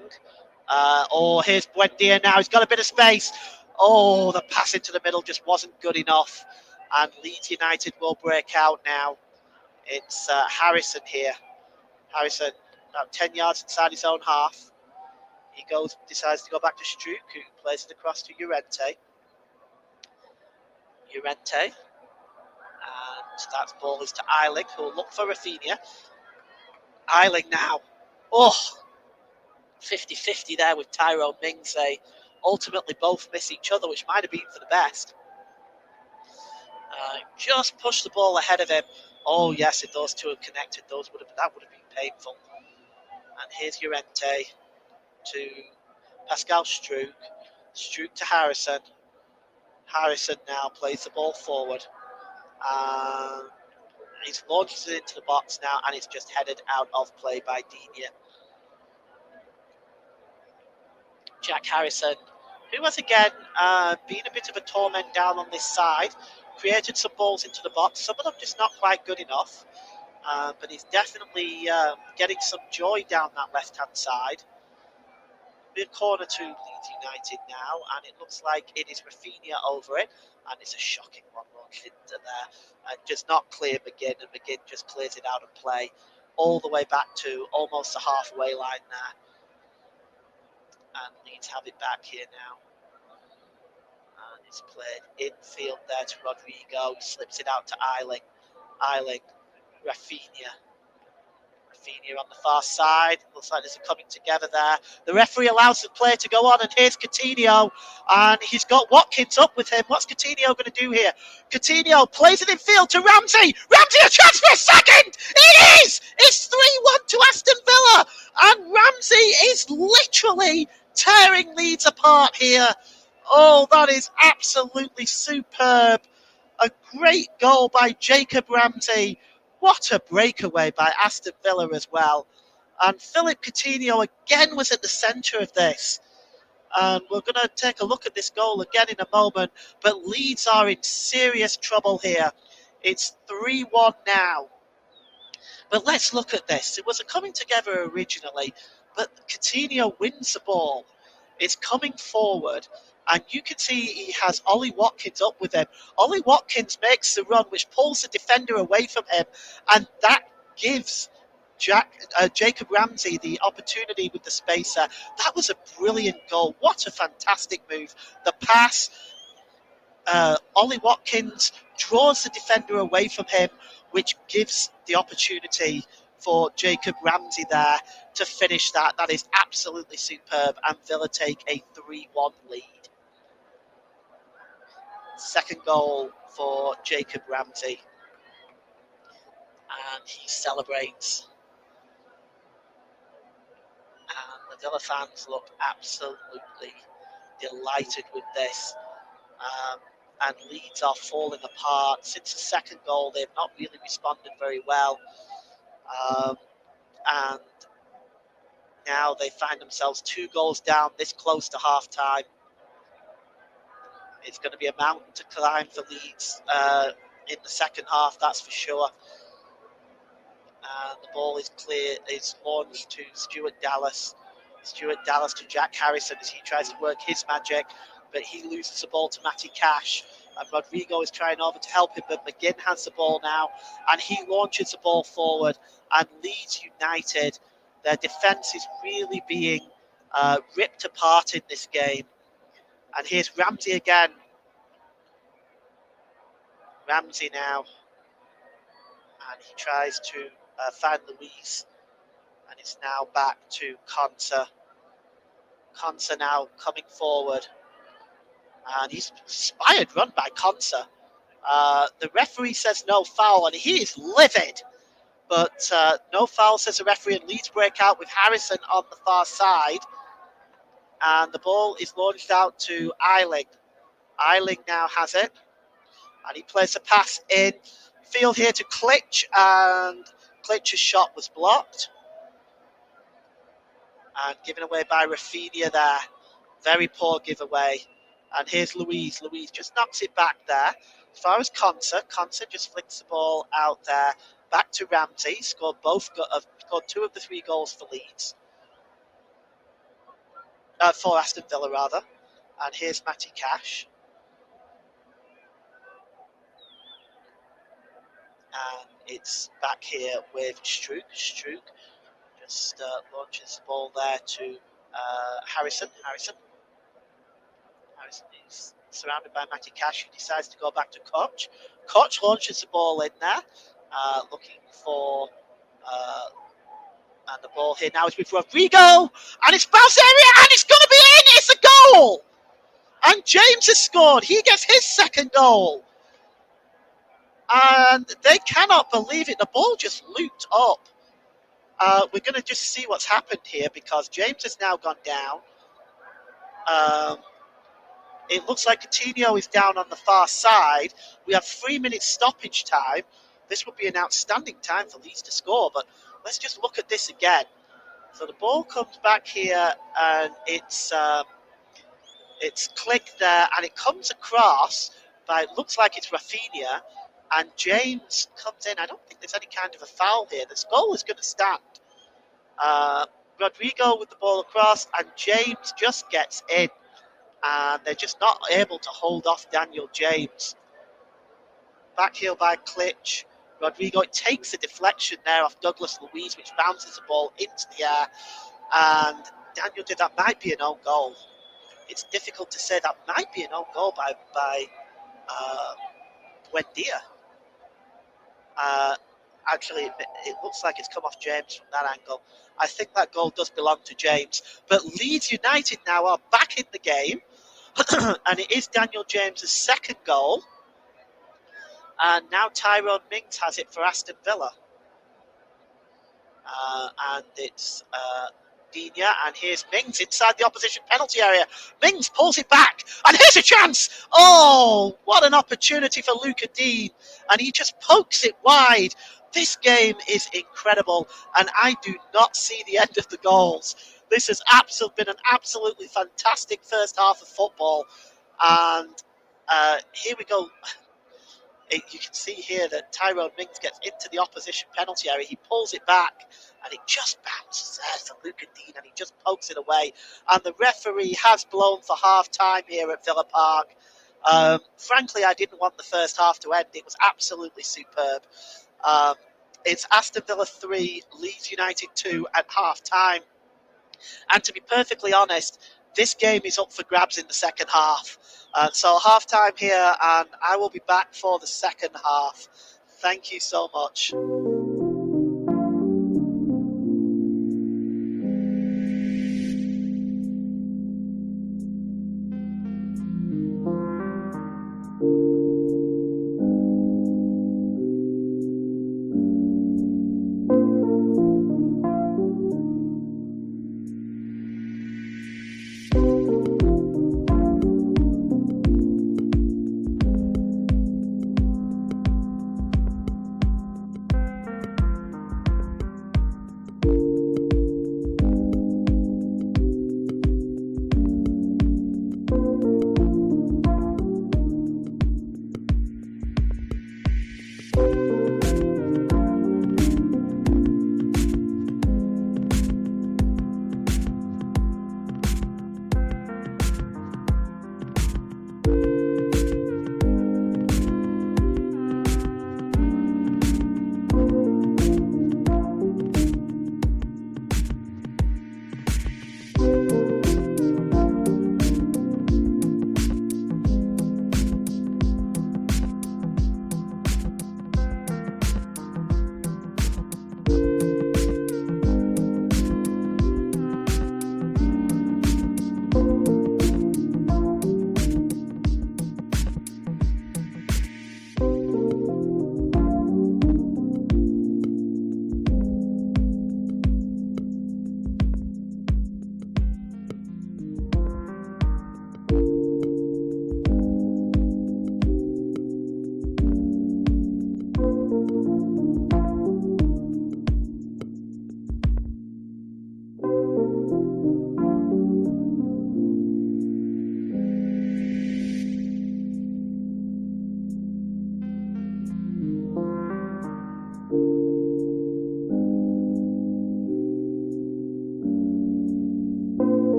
Here's Buendia now. He's got a bit of space. Oh, the pass into the middle just wasn't good enough. And Leeds United will break out now. It's Harrison here. Harrison about 10 yards inside his own half. He decides to go back to Struijk, who plays it across to Llorente. Llorente. And that ball is to Eiling, who will look for Rafinha. Eiling now. Oh, 50-50 there with Tyrone Mings. They ultimately both miss each other, which might have been for the best. Just push the ball ahead of him. Oh yes, if those two had connected, that would have been painful. And here's Llorente to Pascal Struijk. Struijk to Harrison. Harrison now plays the ball forward. He's launched it into the box now, and it's just headed out of play by Digne. Jack Harrison, who has again been a bit of a torment down on this side, created some balls into the box. Some of them just not quite good enough, but he's definitely getting some joy down that left-hand side. We're corner to Leeds United now, and it looks like it is Rafinha over it, and it's a shocking one launched into there. Just not clear McGinn, and McGinn just clears it out of play all the way back to almost the halfway line there. And Leeds have it back here now. And it's played infield there to Rodrigo. He slips it out to Eiling. Eiling, Rafinha. Rafinha on the far side. Looks like there's a coming together there. The referee allows the play to go on, and here's Coutinho. And he's got Watkins up with him. What's Coutinho going to do here? Coutinho plays it in field to Ramsey. Ramsey, a chance for a second! It is! It's 3-1 to Aston Villa. And Ramsey is literally tearing Leeds apart here. Oh, that is absolutely superb. A great goal by Jacob Ramsey. What a breakaway by Aston Villa as well. And Philip Coutinho again was at the centre of this. And we're going to take a look at this goal again in a moment. But Leeds are in serious trouble here. It's 3-1 now. But let's look at this. It was a coming together originally, but Coutinho wins the ball. It's coming forward, and you can see he has Ollie Watkins up with him. Ollie Watkins makes the run, which pulls the defender away from him, and that gives Jacob Ramsey the opportunity with the spacer. That was a brilliant goal. What a fantastic move. The pass, Ollie Watkins draws the defender away from him, which gives the opportunity for Jacob Ramsey there to finish that. That is absolutely superb, and Villa take a 3-1 lead. Second goal for Jacob Ramsey, and he celebrates. And the Villa fans look absolutely delighted with this. And Leeds are falling apart. Since the second goal, they've not really responded very well. And now they find themselves 2 goals down this close to half time. It's going to be a mountain to climb for Leeds in the second half, that's for sure. And the ball is clear, it's launched to Stuart Dallas. Stuart Dallas to Jack Harrison as he tries to work his magic, but he loses the ball to Matty Cash. And Rodrigo is trying over to help him, but McGinn has the ball now, and he launches the ball forward. And Leeds United, their defence is really being ripped apart in this game. And here's Ramsey again. Ramsey now, and he tries to find Louise, and it's now back to Konsa. Konsa now coming forward, and he's inspired run by Konsa. The referee says no foul, and he is livid. But no foul, says the referee, and Leeds break out with Harrison on the far side. And the ball is launched out to Eiling. Eiling now has it, and he plays a pass in field here to Klitsch, and Klitsch's shot was blocked. And given away by Rafinha there. Very poor giveaway. And here's Louise. Louise just knocks it back there. As far as Konsa, Konsa just flicks the ball out there. Back to Ramsey. Scored 2 of the 3 goals for Leeds. For Aston Villa, rather. And here's Matty Cash. And it's back here with Struijk. Struijk just launches the ball there to Harrison. Harrison is surrounded by Matty Cash, who decides to go back to Koch. Koch launches the ball in there, looking for... and the ball here now is with Rodrigo, and it's bounce area, and it's going to be in! It's a goal! And James has scored. He gets his second goal. And they cannot believe it. The ball just looped up. We're going to just see what's happened here, because James has now gone down. It looks like Coutinho is down on the far side. We have 3 minutes stoppage time. This would be an outstanding time for Leeds to score, but let's just look at this again. So the ball comes back here, and it's clicked there, and it comes across, but it looks like it's Rafinha, and James comes in. I don't think there's any kind of a foul here. This goal is going to stand. Rodrigo with the ball across, and James just gets in. And they're just not able to hold off Daniel James. Backheel by Klitsch. Rodrigo takes a deflection there off Douglas Luiz, which bounces the ball into the air. And Daniel did that. Might be an own goal. It's difficult to say. That might be an own goal by Buendia. Actually, it looks like it's come off James from that angle. I think that goal does belong to James. But Leeds United now are back in the game. And it is Daniel James' second goal. And now Tyrone Mings has it for Aston Villa. And it's Digne, and here's Mings inside the opposition penalty area. Mings pulls it back, and here's a chance. Oh, what an opportunity for Luca Dean, and he just pokes it wide. This game is incredible, and I do not see the end of the goals. This has been an absolutely fantastic first half of football, and here we go. You can see here that Tyrone Mings gets into the opposition penalty area. He pulls it back, and it just bounces there to Luca Dean, and he just pokes it away. And the referee has blown for half time here at Villa Park. Frankly, I didn't want the first half to end. It was absolutely superb. It's Aston Villa 3, Leeds United 2 at half time. And to be perfectly honest, this game is up for grabs in the second half. So half time here, and I will be back for the second half. Thank you so much.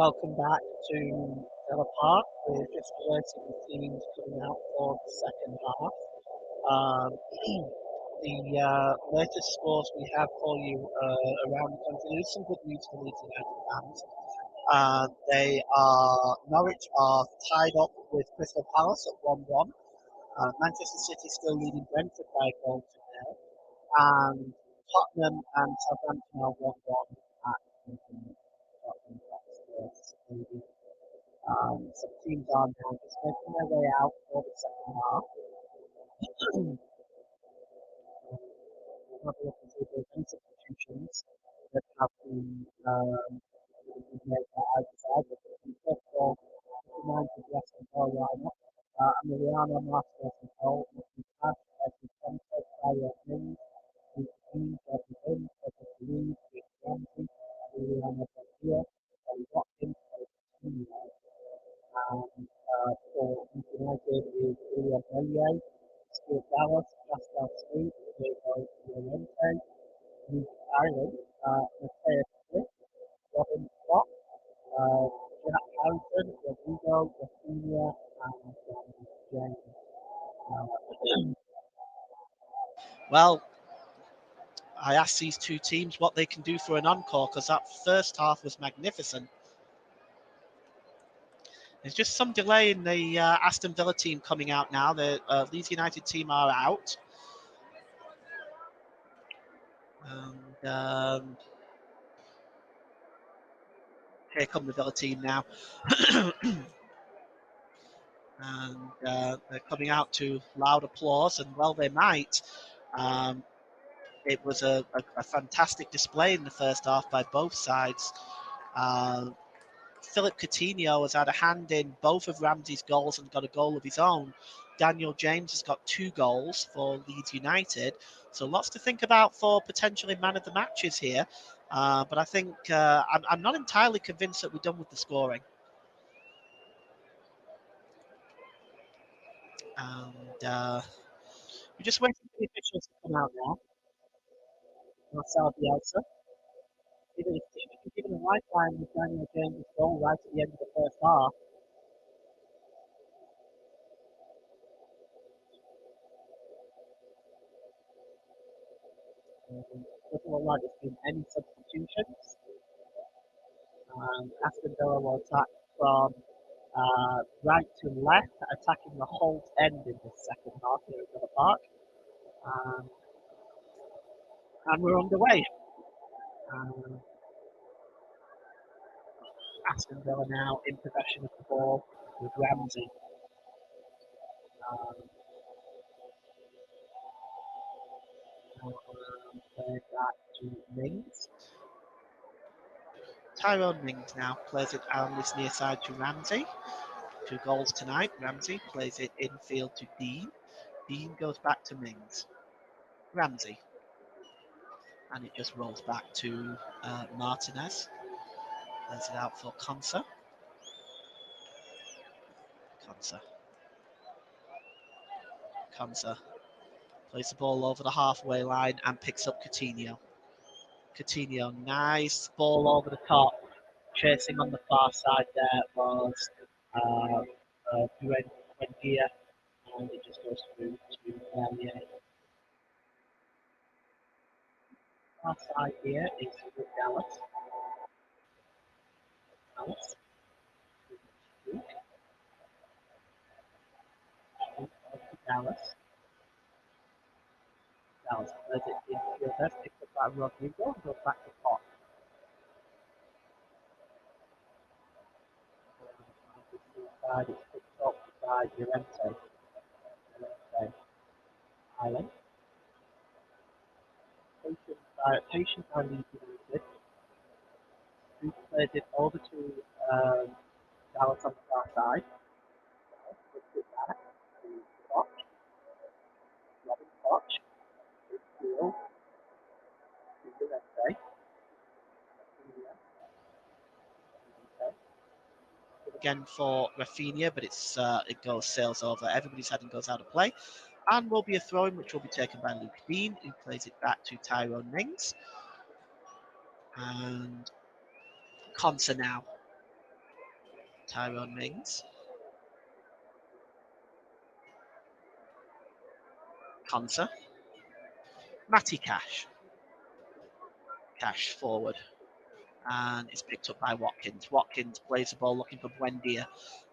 Welcome back to Villa Park. We're just waiting the teams coming out for the second half. The latest scores we have for you around the country. There's some good news for Leeds United fans. Norwich are tied up with Crystal Palace at 1-1. Manchester City still leading Brentford by a goal to nil. And Tottenham and Southampton are 1-1 at Tottenham. Some teams are now just making their way out for the second half. Have a look and see if there's any substitutions that have been made outside. First of all, reminded the Aston Villa lineup. Emiliano Martinez in goal, Nicky Cash, Edwin Thompson, Tyler Mings, Luke Dean, Jordan Hill, Edward Lee, Jake Ramsey, Emiliano Garcia, Kelly Watkins, Eric Coutinho. And for Leeds United is William Elliott, Stuart Dallas, Pascal Smith, Diego Llorente, Luke Ireland, Matthias Smith, Robin Scott, Jack Harrison, Rodrigo, Rafinha, and James. Well, I asked these two teams what they can do for an encore because that first half was magnificent. There's just some delay in the Aston Villa team coming out now. The Leeds United team are out. And here come the Villa team now. And they're coming out to loud applause, and well, they might. It was a fantastic display in the first half by both sides. Philip Coutinho has had a hand in both of Ramsey's goals and got a goal of his own. Daniel James has got 2 goals for Leeds United. So lots to think about for potentially man of the matches here. But I think I'm not entirely convinced that we're done with the scoring. And we're just waiting for the officials to come out now. Marcel Bielsa. Given a lifeline with Daniel James' goal right at the end of the first half. Doesn't look like there's been any substitutions. Aston Villa will attack from right to left, attacking the whole end in the second half here at Villa Park. And we're underway. Aston Villa now in possession of the ball with Ramsey. Played that to Mings. Tyrone Mings now plays it on this near side to Ramsey. 2 goals tonight. Ramsey plays it infield to Dean. Dean goes back to Mings. Ramsey. And it just rolls back to Martinez. Plays it out for Konsa. Konsa plays the ball over the halfway line and picks up Coutinho. Nice ball over the top. Chasing on the far side there was Buendia, and it just goes through to Bernier. Far side here is with Dallas. Dallas plays it in field, picked up by Rodrigo, and goes back to Pot. Side is picked up by Llorente. Island. Patience by Leeds United. Who plays it over to Dallas on the far side. Puts it back to Koch. Robin Koch. Field. To Llorente. Again for Rafinha, but it sails over. Everybody's head and goes out of play. And will be a throw-in, which will be taken by Luke Dean, who plays it back to Tyrone Mings. And Konsa now. Tyrone Mings. Konsa. Matty Cash. Cash forward. And it's picked up by Watkins. Watkins plays the ball looking for Buendia.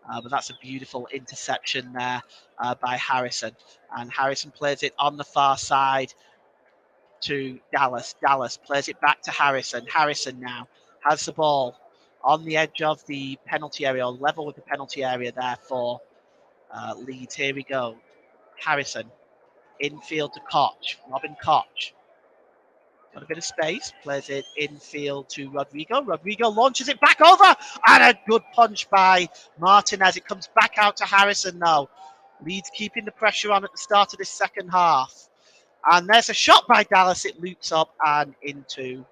But that's a beautiful interception there by Harrison. And Harrison plays it on the far side to Dallas. Dallas plays it back to Harrison. Harrison now has the ball on the edge of the penalty area, or level with the penalty area there for Leeds. Here we go. Harrison, infield to Koch. Robin Koch. Got a bit of space, plays it infield to Rodrigo. Rodrigo launches it back over, and a good punch by Martinez. It comes back out to Harrison now. Leeds keeping the pressure on at the start of this second half. And there's a shot by Dallas. It loops up and into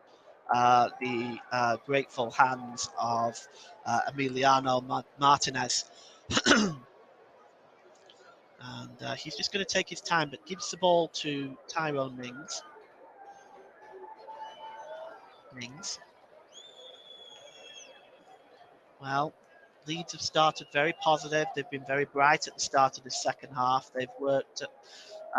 the grateful hands of Emiliano Martinez. And he's just going to take his time, but gives the ball to Tyrone Mings. Well, Leeds have started very positive. They've been very bright at the start of the second half. They've worked.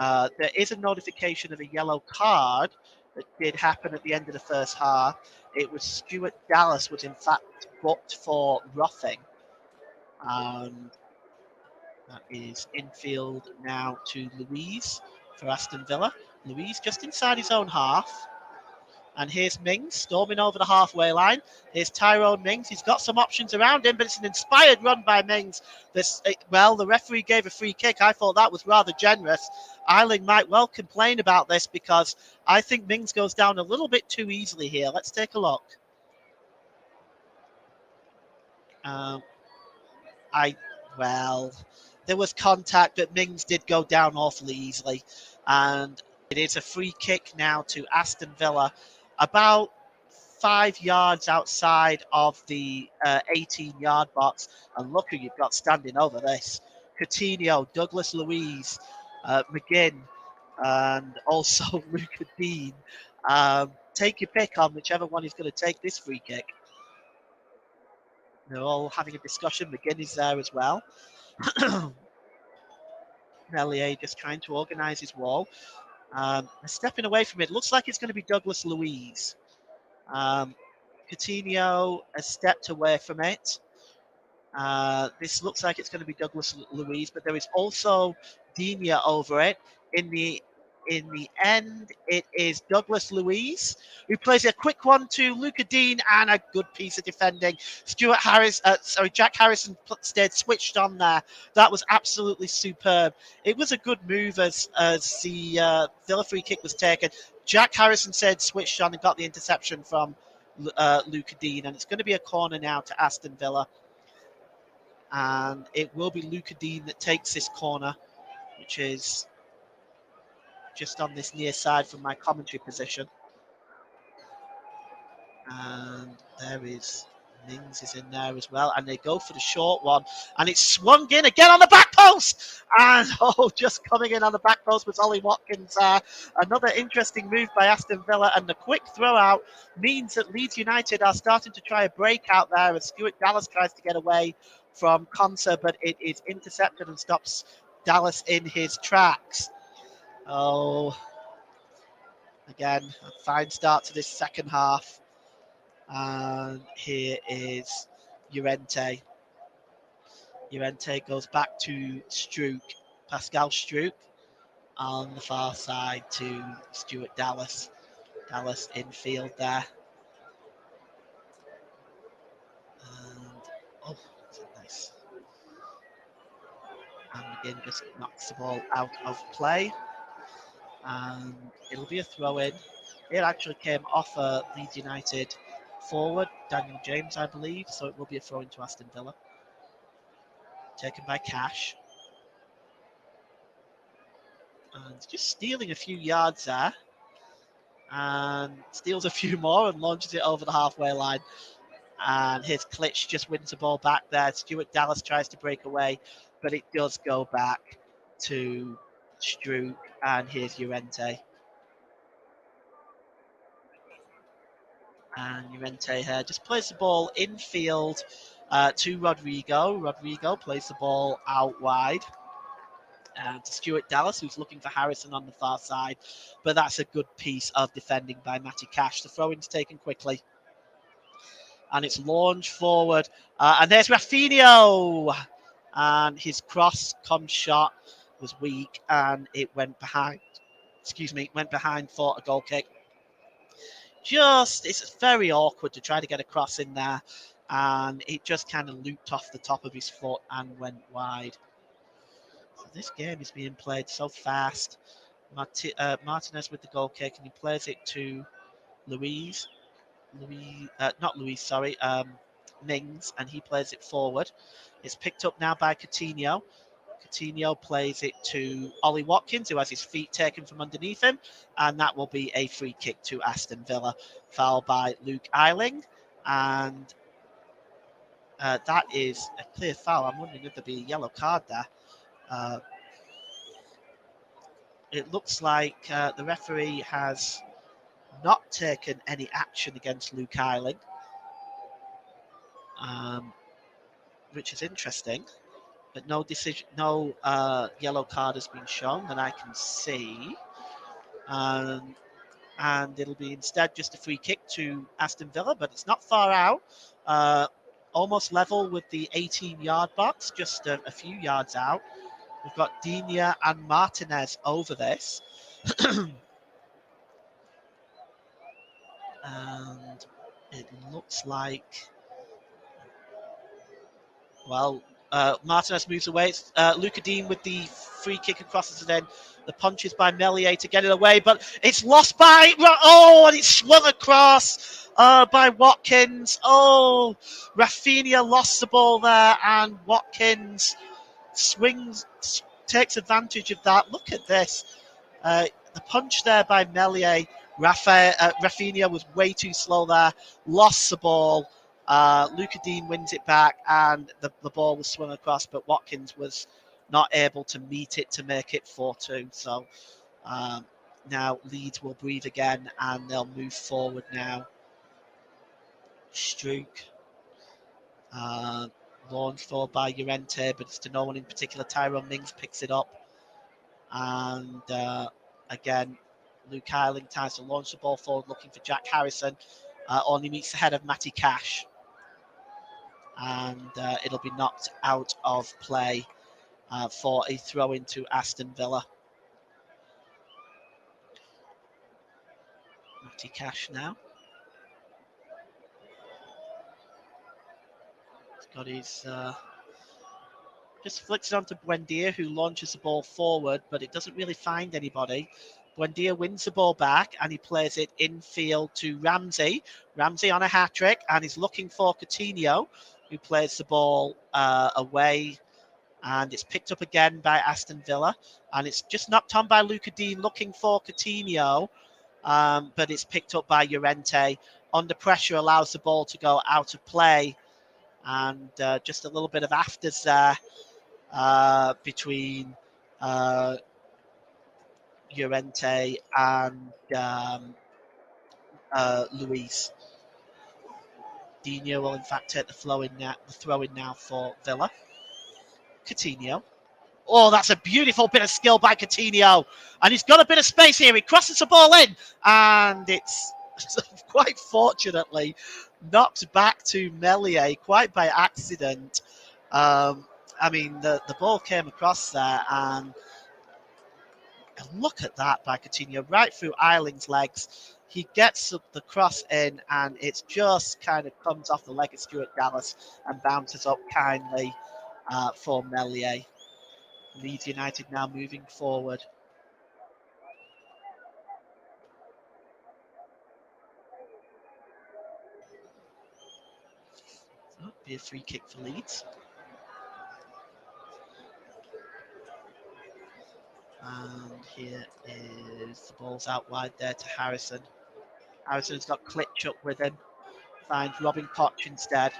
There is a notification of a yellow card that did happen at the end of the first half. It was Stuart Dallas was in fact booked for roughing. And that is infield now to Louise for Aston Villa. Louise just inside his own half. And here's Mings storming over the halfway line. Here's Tyrone Mings. He's got some options around him, but it's an inspired run by Mings. The referee gave a free kick. I thought that was rather generous. Eiling might well complain about this because I think Mings goes down a little bit too easily here. Let's take a look. There was contact, but Mings did go down awfully easily. And it is a free kick now to Aston Villa, about 5 yards outside of the 18-yard box. And look who you've got standing over this. Coutinho, Douglas Luiz, McGinn, and also Luca Dean. Take your pick on whichever one is going to take this free kick. They're all having a discussion. McGinn is there as well. Melier just trying to organise his wall. Stepping away from it. Looks like it's going to be Douglas Luiz. Coutinho has stepped away from it. This looks like it's going to be Douglas Luiz, but there is also Dina over it. In the end, it is Douglas Luiz who plays a quick one to Luca Dean and a good piece of defending. Jack Harrison stayed switched on there. That was absolutely superb. It was a good move as the Villa free kick was taken. Jack Harrison stayed switched on and got the interception from Luca Dean, and it's going to be a corner now to Aston Villa. And it will be Luca Dean that takes this corner, which is just on this near side from my commentary position. And there is Mings is in there as well. And they go for the short one. And it's swung in again on the back post. And just coming in on the back post was Ollie Watkins. Another interesting move by Aston Villa. And the quick throw out means that Leeds United are starting to try a breakout there as Stuart Dallas tries to get away from Conser, but it is intercepted and stops Dallas in his tracks. Again, a fine start to this second half. And here is Llorente. Llorente goes back to Struijk, Pascal Struijk, on the far side to Stuart Dallas. Dallas infield there. And, nice. And again, just knocks the ball out of play. And it'll be a throw in. It actually came off a Leeds United forward, Daniel James, I believe. So it will be a throw into Aston Villa. Taken by Cash. And just stealing a few yards there. And steals a few more and launches it over the halfway line. And his Klitsch just wins the ball back there. Stuart Dallas tries to break away, but it does go back to Struijk. And here's Llorente. And Llorente here just plays the ball infield to Rodrigo. Rodrigo plays the ball out wide to Stuart Dallas, who's looking for Harrison on the far side. But that's a good piece of defending by Matty Cash. The throw-in's taken quickly. And it's launched forward. And there's Rafinha. And his cross-come shot was weak. And it went behind. Went behind for a goal kick. It's very awkward to try to get a cross in there. And it just kind of looped off the top of his foot and went wide. So this game is being played so fast. Martinez with the goal kick, and he plays it to Mings, and he plays it forward. It's picked up now by Coutinho. Coutinho plays it to Ollie Watkins, who has his feet taken from underneath him, and that will be a free kick to Aston Villa, foul by Luke Eiling, and that is a clear foul. I'm wondering if there'll be a yellow card there. It looks like the referee has not taken any action against Luke Eiling, which is interesting. But no yellow card has been shown that I can see. And it'll be instead just a free kick to Aston Villa, but it's not far out. almost level with the 18-yard box, just a few yards out. We've got Digne and Martinez over this. And it looks like, well, Martinez moves away. It's Luca Dean with the free kick and crosses it in. The punches by Melier to get it away, but it's lost by, and it's swung across by Watkins. Oh, Rafinha lost the ball there, and Watkins takes advantage of that. Look at this. The punch there by Melier. Rafinha was way too slow there, lost the ball. Luca Dean wins it back, and the ball was swung across, but Watkins was not able to meet it to make it 4-2. So now Leeds will breathe again, and they'll move forward now. Struik. Launched forward by Llorente, but it's to no one in particular. Tyrone Mings picks it up. And again, Luke Eiling tries to launch the ball forward looking for Jack Harrison. Only meets the head of Matty Cash. And it'll be knocked out of play for a throw into Aston Villa. Matty Cash now. He's got his... just flicks it onto Buendia, who launches the ball forward, but it doesn't really find anybody. Buendia wins the ball back, and he plays it infield to Ramsey. Ramsey on a hat-trick, and he's looking for Coutinho, who plays the ball away, and it's picked up again by Aston Villa, and it's just knocked on by Luca Dean, looking for Coutinho, but it's picked up by Llorente. Under pressure allows the ball to go out of play, and just a little bit of afters there. Between Llorente and Luis. Digne will in fact take the throw in now for Villa. Coutinho. Oh, that's a beautiful bit of skill by Coutinho. And he's got a bit of space here. He crosses the ball in. And it's quite fortunately knocked back to Melier quite by accident. I mean, the ball came across there, and look at that by Coutinho, right through Eiling's legs. He gets the cross in, and it just kind of comes off the leg of Stuart Dallas and bounces up kindly for Melier. Leeds United now moving forward. So, be a free kick for Leeds. And here is the ball's out wide there to Harrison. Harrison's got Klitsch up with him. Finds Robin Koch instead.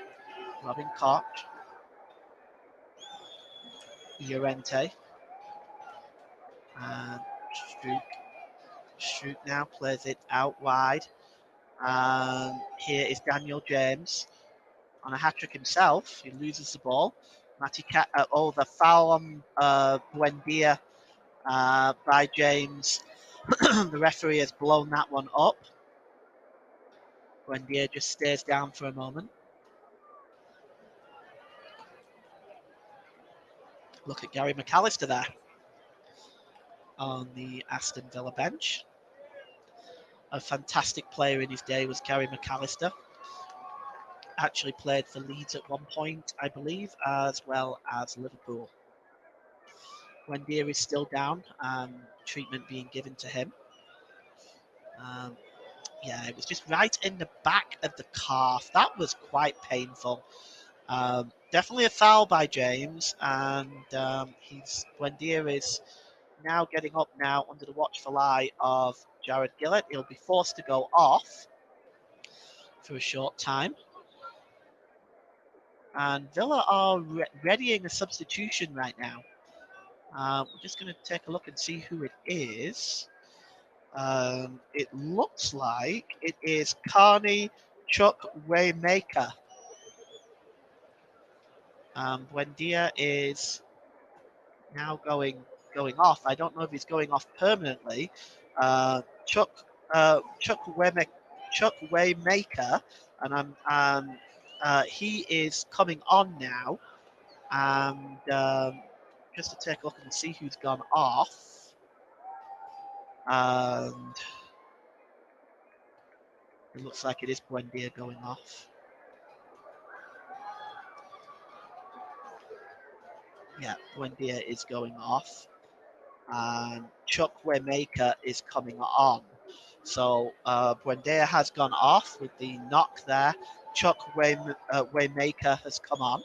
Robin Koch. Llorente. And Struik now plays it out wide. And here is Daniel James on a hat-trick himself. He loses the ball. The foul on Buendia by James. The referee has blown that one up. Buendia just stays down for a moment. Look at Gary McAllister there on the Aston Villa bench. A fantastic player in his day was Gary McAllister. Actually played for Leeds at one point, I believe, as well as Liverpool. Buendia is still down, treatment being given to him. Yeah, it was just right in the back of the calf. That was quite painful. Definitely a foul by James, and Buendia is now getting up now under the watchful eye of Jared Gillett. He'll be forced to go off for a short time. And Villa are readying a substitution right now. We're just going to take a look and see who it is. It looks like it is Carney Chuck Waymaker. Buendia is now going off. I don't know if he's going off permanently. Chuck Waymaker, and he is coming on now, and just to take a look and see who's gone off. And it looks like it is Buendia going off. Yeah, Buendia is going off. And Chuck Waymaker is coming on. So Buendia has gone off with the knock there. Waymaker has come on.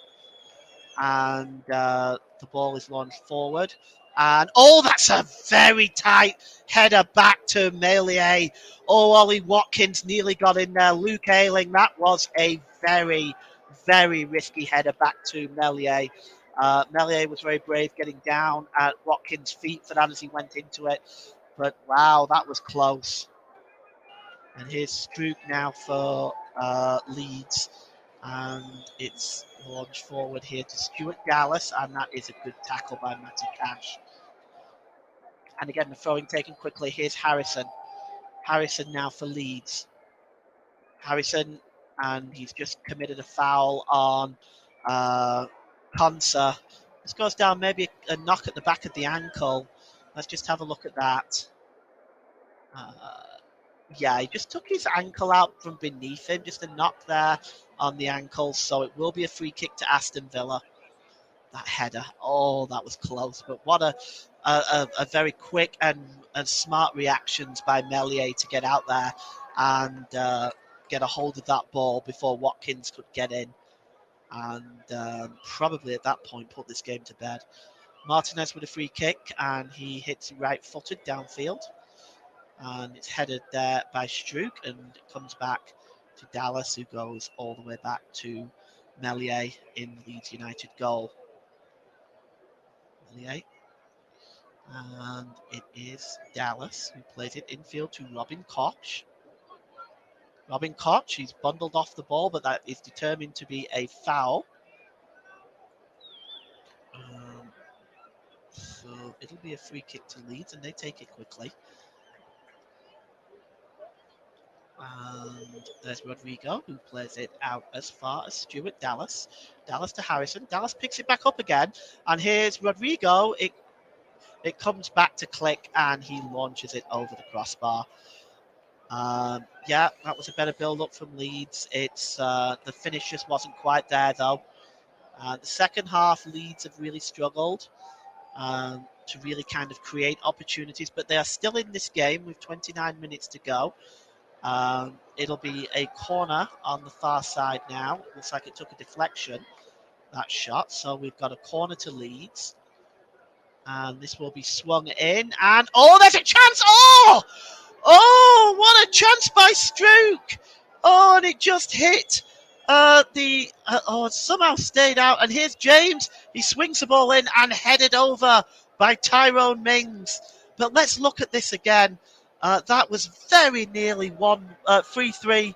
And the ball is launched forward. And oh, that's a very tight header back to Melier. Oh, Ollie Watkins nearly got in there. Luke Ayling, that was a very, very risky header back to Melier. Melier was very brave getting down at Watkins' feet for that as he went into it. But wow, that was close. And here's Stroop now for Leeds. And it's launched forward here to Stuart Dallas, and that is a good tackle by Matty Cash. And again, the throwing taken quickly. Here's Harrison. Harrison now for Leeds. Harrison, and he's just committed a foul on Conser. This goes down maybe a knock at the back of the ankle. Let's just have a look at that. Yeah, he just took his ankle out from beneath him, just a knock there on the ankle. So it will be a free kick to Aston Villa. That header, oh, that was close. But what a very quick and smart reactions by Melier to get out there and get a hold of that ball before Watkins could get in. And probably at that point put this game to bed. Martinez with a free kick, and he hits right-footed downfield. And it's headed there by Strouk, and it comes back to Dallas, who goes all the way back to Melier in Leeds United goal. Melier. And it is Dallas who plays it infield to Robin Koch. Robin Koch, he's bundled off the ball, but that is determined to be a foul. So it'll be a free kick to Leeds, and they take it quickly. And there's Rodrigo, who plays it out as far as Stuart Dallas. Dallas to Harrison. Dallas picks it back up again. And here's Rodrigo. It comes back to Click, and he launches it over the crossbar. Yeah, that was a better build-up from Leeds. It's the finish just wasn't quite there, though. The second half, Leeds have really struggled to really kind of create opportunities, but they are still in this game with 29 minutes to go. It'll be a corner on the far side now. Looks like it took a deflection, that shot. So we've got a corner to Leeds. And this will be swung in. And, oh, there's a chance! Oh! Oh, what a chance by Strouk! Oh, and it just hit somehow stayed out. And here's James. He swings the ball in and headed over by Tyrone Mings. But let's look at this again. That was very nearly 3-3.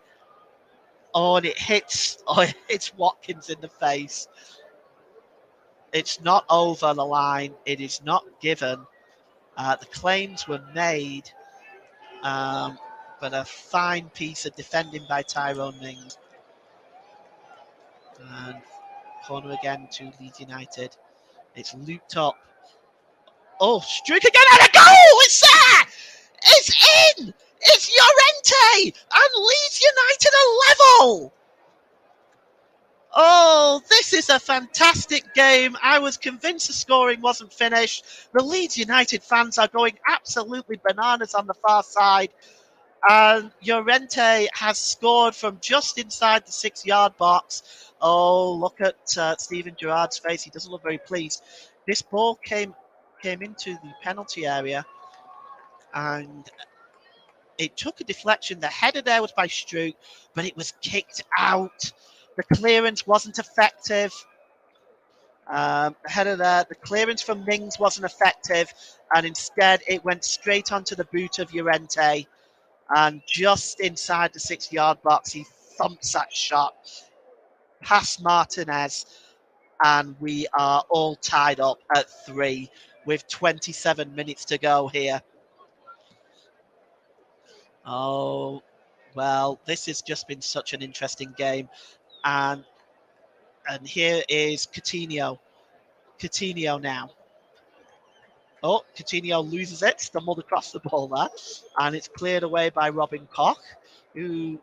Oh, and it hits Watkins in the face. It's not over the line. It is not given. The claims were made. But a fine piece of defending by Tyrone Mings. And corner again to Leeds United. It's looped up. Oh, Struik again and a goal! It's there! It's in! It's Llorente! And Leeds United are level! Oh, this is a fantastic game. I was convinced the scoring wasn't finished. The Leeds United fans are going absolutely bananas on the far side. And Llorente has scored from just inside the 6-yard box. Oh, look at Steven Gerrard's face. He doesn't look very pleased. This ball came into the penalty area, and it took a deflection. The header there was by Strouk, but it was kicked out. The clearance wasn't effective. The header there, the clearance from Mings wasn't effective, and instead it went straight onto the boot of Llorente. And just inside the 6-yard box, he thumps that shot past Martinez. And we are all tied up at 3 with 27 minutes to go here. Oh, well, this has just been such an interesting game. And here is Coutinho. Coutinho now. Oh, Coutinho loses it, stumbled across the ball there, and it's cleared away by Robin Koch, and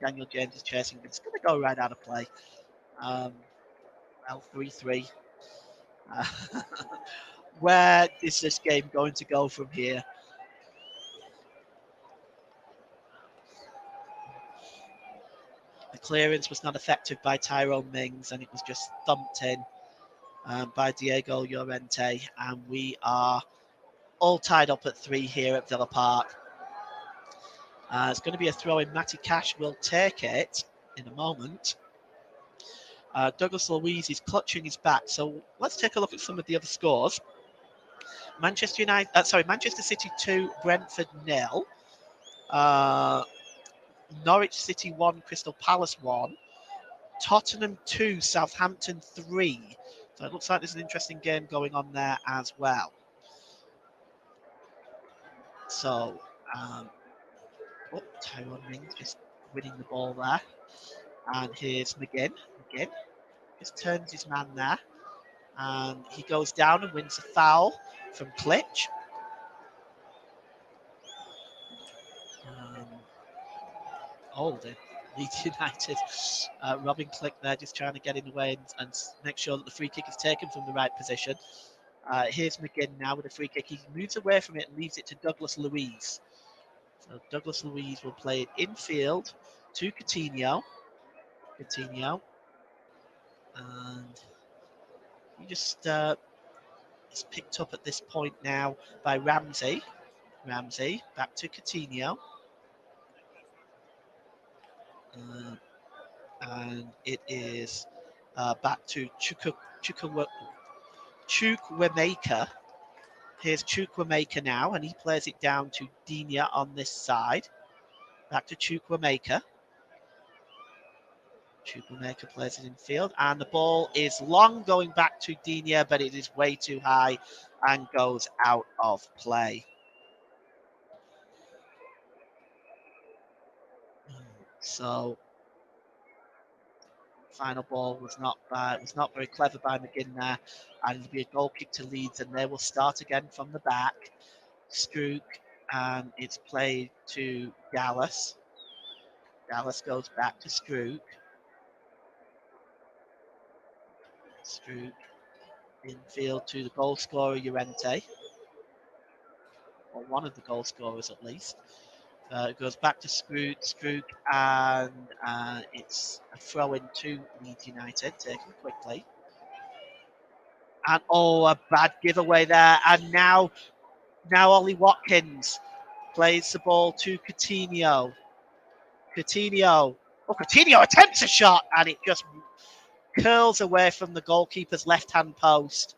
Daniel James is chasing. It's going to go right out of play. Well, 3-3. Where is this game going to go from here? The clearance was not effective by Tyrone Mings, and it was just thumped in by Diego Llorente, and we are all tied up at 3 here at Villa Park. It's going to be a throw in. Matty Cash will take it in a moment. Douglas Luiz is clutching his back. So let's take a look at some of the other scores. Manchester City 2, Brentford 0. Norwich City 1, Crystal Palace 1. Tottenham 2, Southampton 3. So it looks like there's an interesting game going on there as well. So, Tyrone Mings just winning the ball there. And here's McGinn. McGinn just turns his man there. And he goes down and wins a foul from Klitsch. The Leeds United. Robin Click there just trying to get in the way and make sure that the free kick is taken from the right position. Here's McGinn now with a free kick. He moves away from it and leaves it to Douglas Luiz. So Douglas Luiz will play it infield to Coutinho. And he just is picked up at this point now by Ramsey. Ramsey back to Coutinho. And it is back to Chukwuemeka. Here's Chukwuemeka now, and he plays it down to Digne on this side. Back to Chukwuemeka. Chukwuemeka plays it in field, and the ball is long going back to Digne, but it is way too high and goes out of play. So final ball was not very clever by McGinn there, and it'll be a goal kick to Leeds, and they will start again from the back. Struijk, and it's played to Dallas. Dallas goes back to Struijk. Struijk infield to the goal scorer Llorente, or one of the goal scorers at least. It goes back to Struijk, and it's a throw in to Leeds United, taken quickly. And a bad giveaway there. And now Ollie Watkins plays the ball to Coutinho. Coutinho attempts a shot, and it just curls away from the goalkeeper's left-hand post.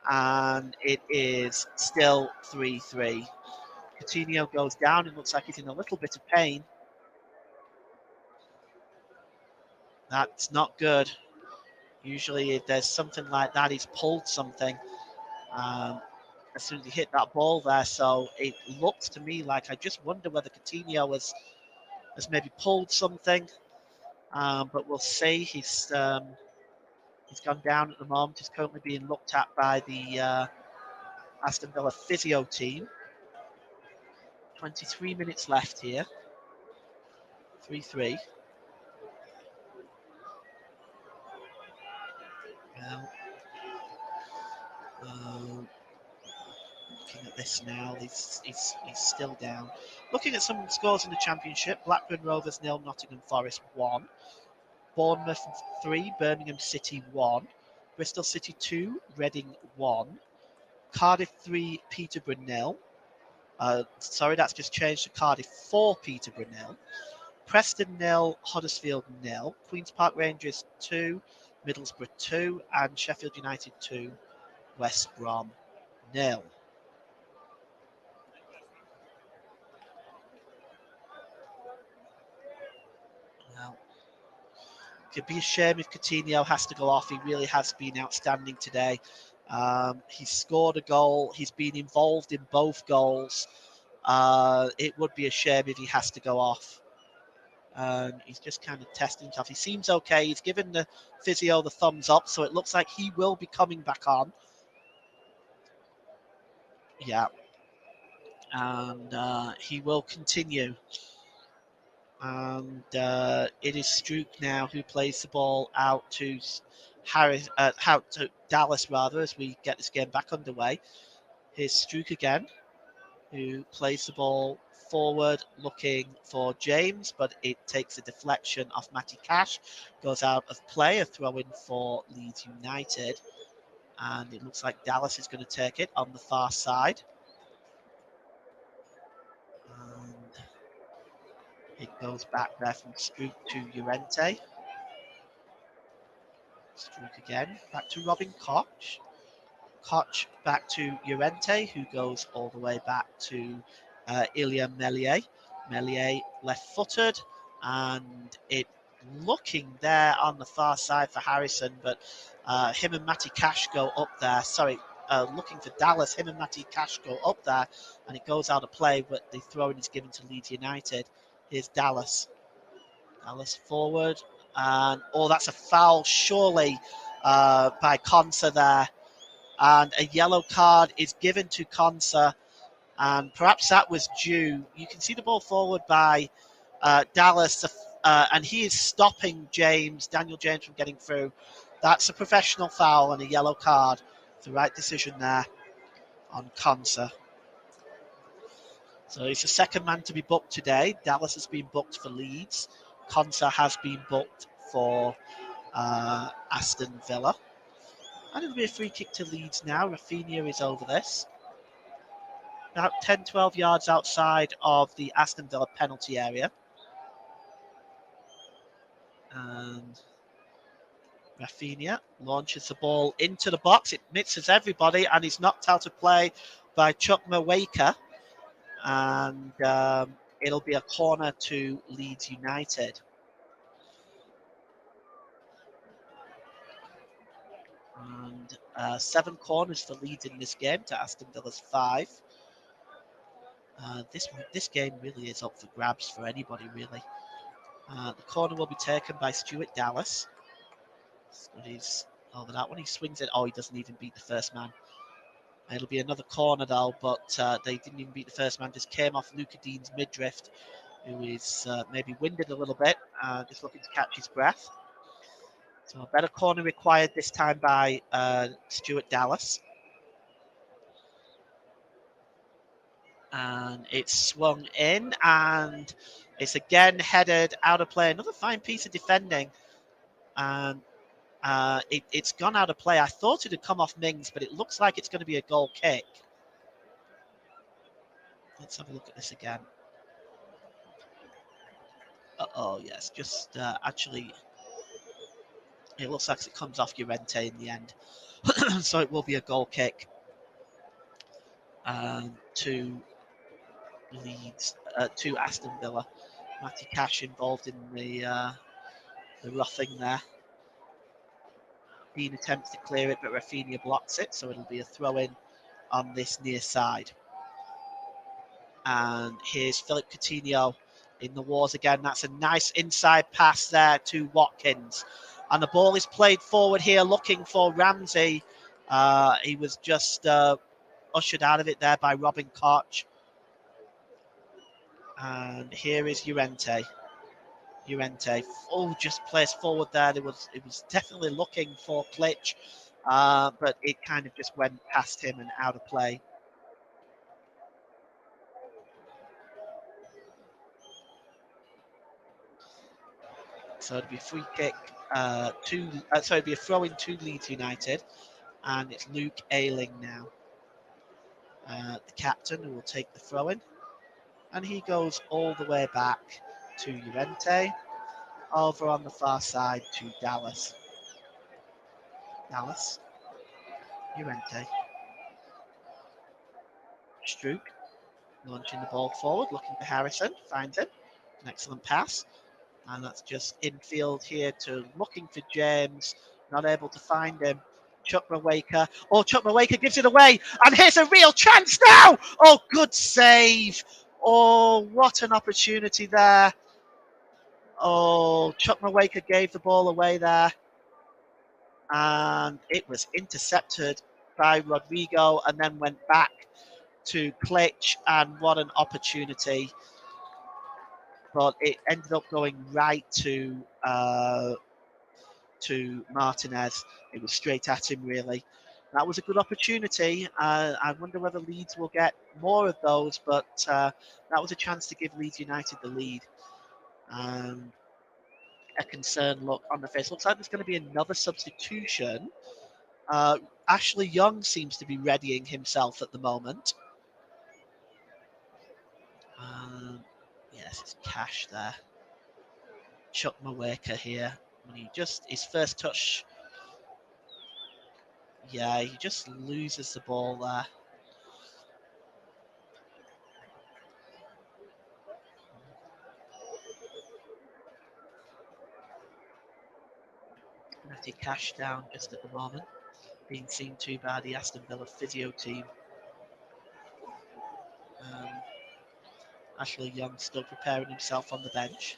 And it is still 3-3. Coutinho goes down and looks like he's in a little bit of pain. That's not good. Usually if there's something like that, he's pulled something as soon as he hit that ball there. So it looks to me like, I just wonder whether Coutinho has maybe pulled something. But we'll see. He's gone down at the moment. He's currently being looked at by the Aston Villa physio team. 23 minutes left here. 3-3. Now, looking at this now, he's still down. Looking at some scores in the Championship: Blackburn Rovers 0, Nottingham Forest 1, Bournemouth 3, Birmingham City 1, Bristol City 2, Reading 1, Cardiff 3, Peterborough 0. That's just changed to Cardiff 4, Peterborough 0. Preston 0, Huddersfield 0, Queen's Park Rangers 2, Middlesbrough 2, and Sheffield United 2, West Brom 0. Well, it could be a shame if Coutinho has to go off. He really has been outstanding today. He's scored a goal. He's been involved in both goals. It would be a shame if he has to go off. And he's just kind of testing himself. He seems okay. He's given the physio the thumbs up, so it looks like he will be coming back on. Yeah. And he will continue. And it is Strook now who plays the ball out to out to Dallas rather, as we get this game back underway. Here's Strook again, who plays the ball forward looking for James, but it takes a deflection off Matty Cash, goes out of play, a throw in for Leeds United. And it looks like Dallas is going to take it on the far side. And it goes back there from Strook to Llorente. Strook again, back to Robin Koch. Koch back to Llorente, who goes all the way back to Ilya Meslier. Meslier left-footed, and it looking there on the far side for Harrison, but him and Matty Cash go up there. Sorry, looking for Dallas, him and Matty Cash go up there, and it goes out of play, but the throw-in is given to Leeds United. Here's Dallas. Dallas forward, and that's a foul, surely, by Konsa there. And a yellow card is given to Konsa, and perhaps that was due. You can see the ball forward by Dallas, and he is stopping Daniel James, from getting through. That's a professional foul and a yellow card. It's the right decision there on Konsa. So he's the second man to be booked today. Dallas has been booked for Leeds. Konsa has been booked for Aston Villa. And it'll be a free kick to Leeds now. Rafinha is over this. About 10, 12 yards outside of the Aston Villa penalty area. And Rafinha launches the ball into the box. It misses everybody and is knocked out of play by Chukwuemeka. And it'll be a corner to Leeds United. And 7 corners for Leeds in this game to Aston Villa's 5. This game really is up for grabs for anybody, really. The corner will be taken by Stuart Dallas. He's over that one. He swings it. Oh, he doesn't even beat the first man. It'll be another corner, though, but they didn't even beat the first man. Just came off Luca Dean's midriff, who is maybe winded a little bit, just looking to catch his breath. So a better corner required this time by Stuart Dallas. And it's swung in, and it's again headed out of play. Another fine piece of defending. And it's gone out of play. I thought it had come off Mings, but it looks like it's going to be a goal kick. Let's have a look at this again. Oh, yes, just actually, it looks like it comes off Llorente in the end. So it will be a goal kick to Leeds, to Aston Villa. Matty Cash involved in the roughing there. Dean attempts to clear it, but Rafinha blocks it, so it'll be a throw-in on this near side. And here's Philip Coutinho in the wars again. That's a nice inside pass there to Watkins. And the ball is played forward here, looking for Ramsey. He was just ushered out of it there by Robin Koch. And here is Llorente. Just placed forward there. It was definitely looking for Klitsch, but it kind of just went past him and out of play. So it'd be a free kick it'd be a throw in to Leeds United, and it's Luke Ayling now, the captain, who will take the throw in, and he goes all the way back to Llorente, over on the far side to Dallas. Llorente, Strook, launching the ball forward, looking for Harrison, finds him, an excellent pass. And that's just infield here to looking for James, not able to find him. Chukwuemeka. Oh, Chukwuemeka gives it away. And here's a real chance now. Oh, good save. Oh, what an opportunity there. Oh, Chuck Mawaker gave the ball away there. And it was intercepted by Rodrigo and then went back to Klitsch. And what an opportunity. But it ended up going right to Martinez. It was straight at him, really. That was a good opportunity. I wonder whether Leeds will get more of those, but that was a chance to give Leeds United the lead. A concerned look on the face. Looks like there's going to be another substitution. Ashley Young seems to be readying himself at the moment. Yes, it's Cash there. Chuck Mawaker here. When he just his first touch. Yeah, he just loses the ball there. Matty Cash down just at the moment, being seen to by the Aston Villa physio team. Ashley Young still preparing himself on the bench.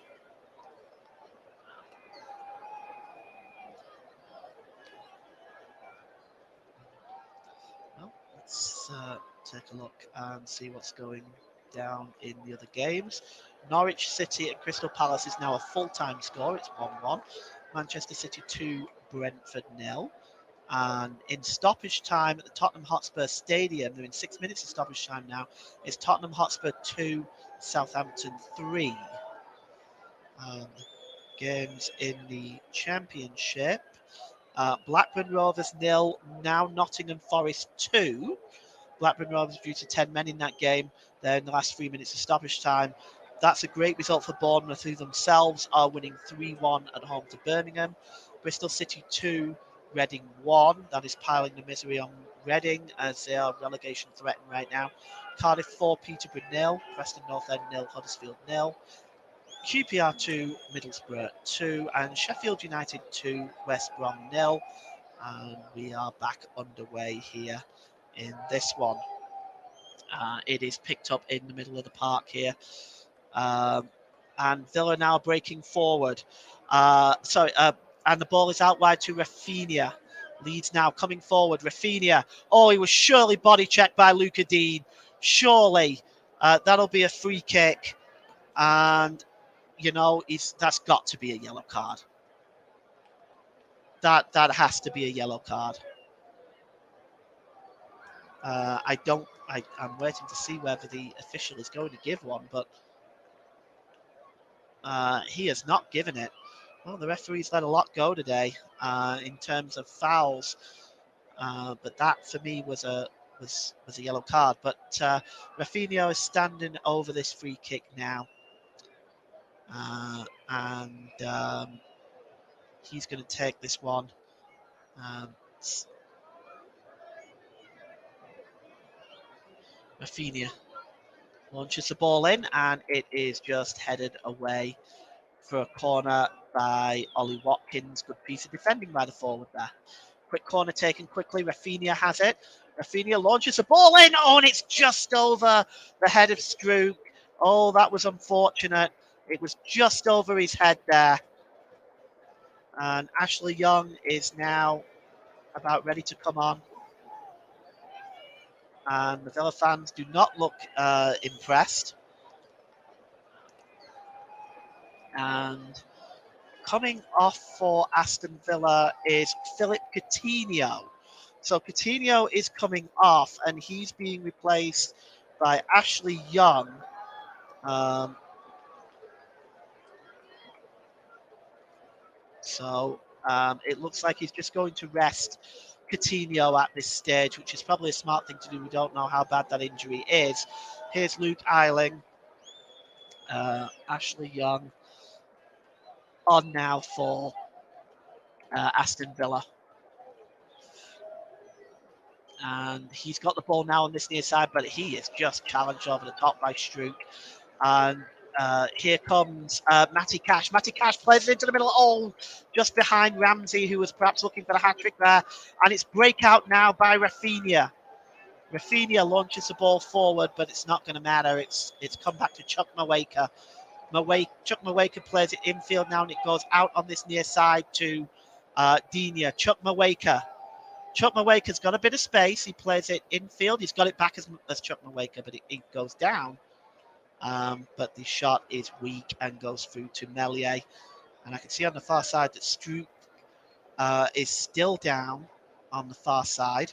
Well, let's take a look and see what's going down in the other games. Norwich City and Crystal Palace is now a full-time score. It's 1-1. Manchester City 2, Brentford 0. And in stoppage time at the Tottenham Hotspur Stadium, they're in 6 minutes of stoppage time now, it's Tottenham Hotspur 2, Southampton 3. Games in the Championship. Blackburn Rovers 0, now Nottingham Forest 2. Blackburn Rovers due to 10 men in that game. They're in the last 3 minutes of stoppage time. That's a great result for Bournemouth, who themselves are winning 3-1 at home to Birmingham. Bristol City 2, Reading 1. That is piling the misery on Reading as they are relegation threatened right now. Cardiff 4, Peterborough 0. Preston North End 0, Huddersfield 0. QPR 2, Middlesbrough 2. And Sheffield United 2, West Brom 0. And we are back underway here in this one. It is picked up in the middle of the park here. And Villa now breaking forward. And the ball is out wide to Rafinha. Leeds now coming forward. Rafinha. Oh, he was surely body checked by Luca Dean. Surely. That'll be a free kick. And, that's got to be a yellow card. That has to be a yellow card. I'm waiting to see whether the official is going to give one, but he has not given it. Well, the referee's let a lot go today in terms of fouls, but that for me was a yellow card. But Rafinha is standing over this free kick now, and he's going to take this one. Rafinha launches the ball in, and it is just headed away for a corner by Ollie Watkins. Good piece of defending by the forward there. Quick corner taken quickly. Rafinha has it. Rafinha launches the ball in. Oh, and it's just over the head of Struijk. Oh, that was unfortunate. It was just over his head there. And Ashley Young is now about ready to come on. And the Villa fans do not look impressed. And coming off for Aston Villa is Philip Coutinho. So Coutinho is coming off, and he's being replaced by Ashley Young. It looks like he's just going to rest Coutinho at this stage, which is probably a smart thing to do. We don't know how bad that injury is. Here's Luke Ayling. Ashley Young on now for Aston Villa. And he's got the ball now on this near side, but he is just challenged over the top by Struijk. And here comes Matty Cash. Matty Cash plays it into the middle. Oh, just behind Ramsey, who was perhaps looking for the hat-trick there. And it's breakout now by Rafinha. Rafinha launches the ball forward, but it's not going to matter. It's come back to Chuck Mawaker. Mweka plays it infield now, and it goes out on this near side to Dina. Chuck Mweka's got a bit of space. He plays it infield. He's got it back as Chuck Mweka, but it goes down. But the shot is weak and goes through to Melier. And I can see on the far side that Stroop is still down on the far side.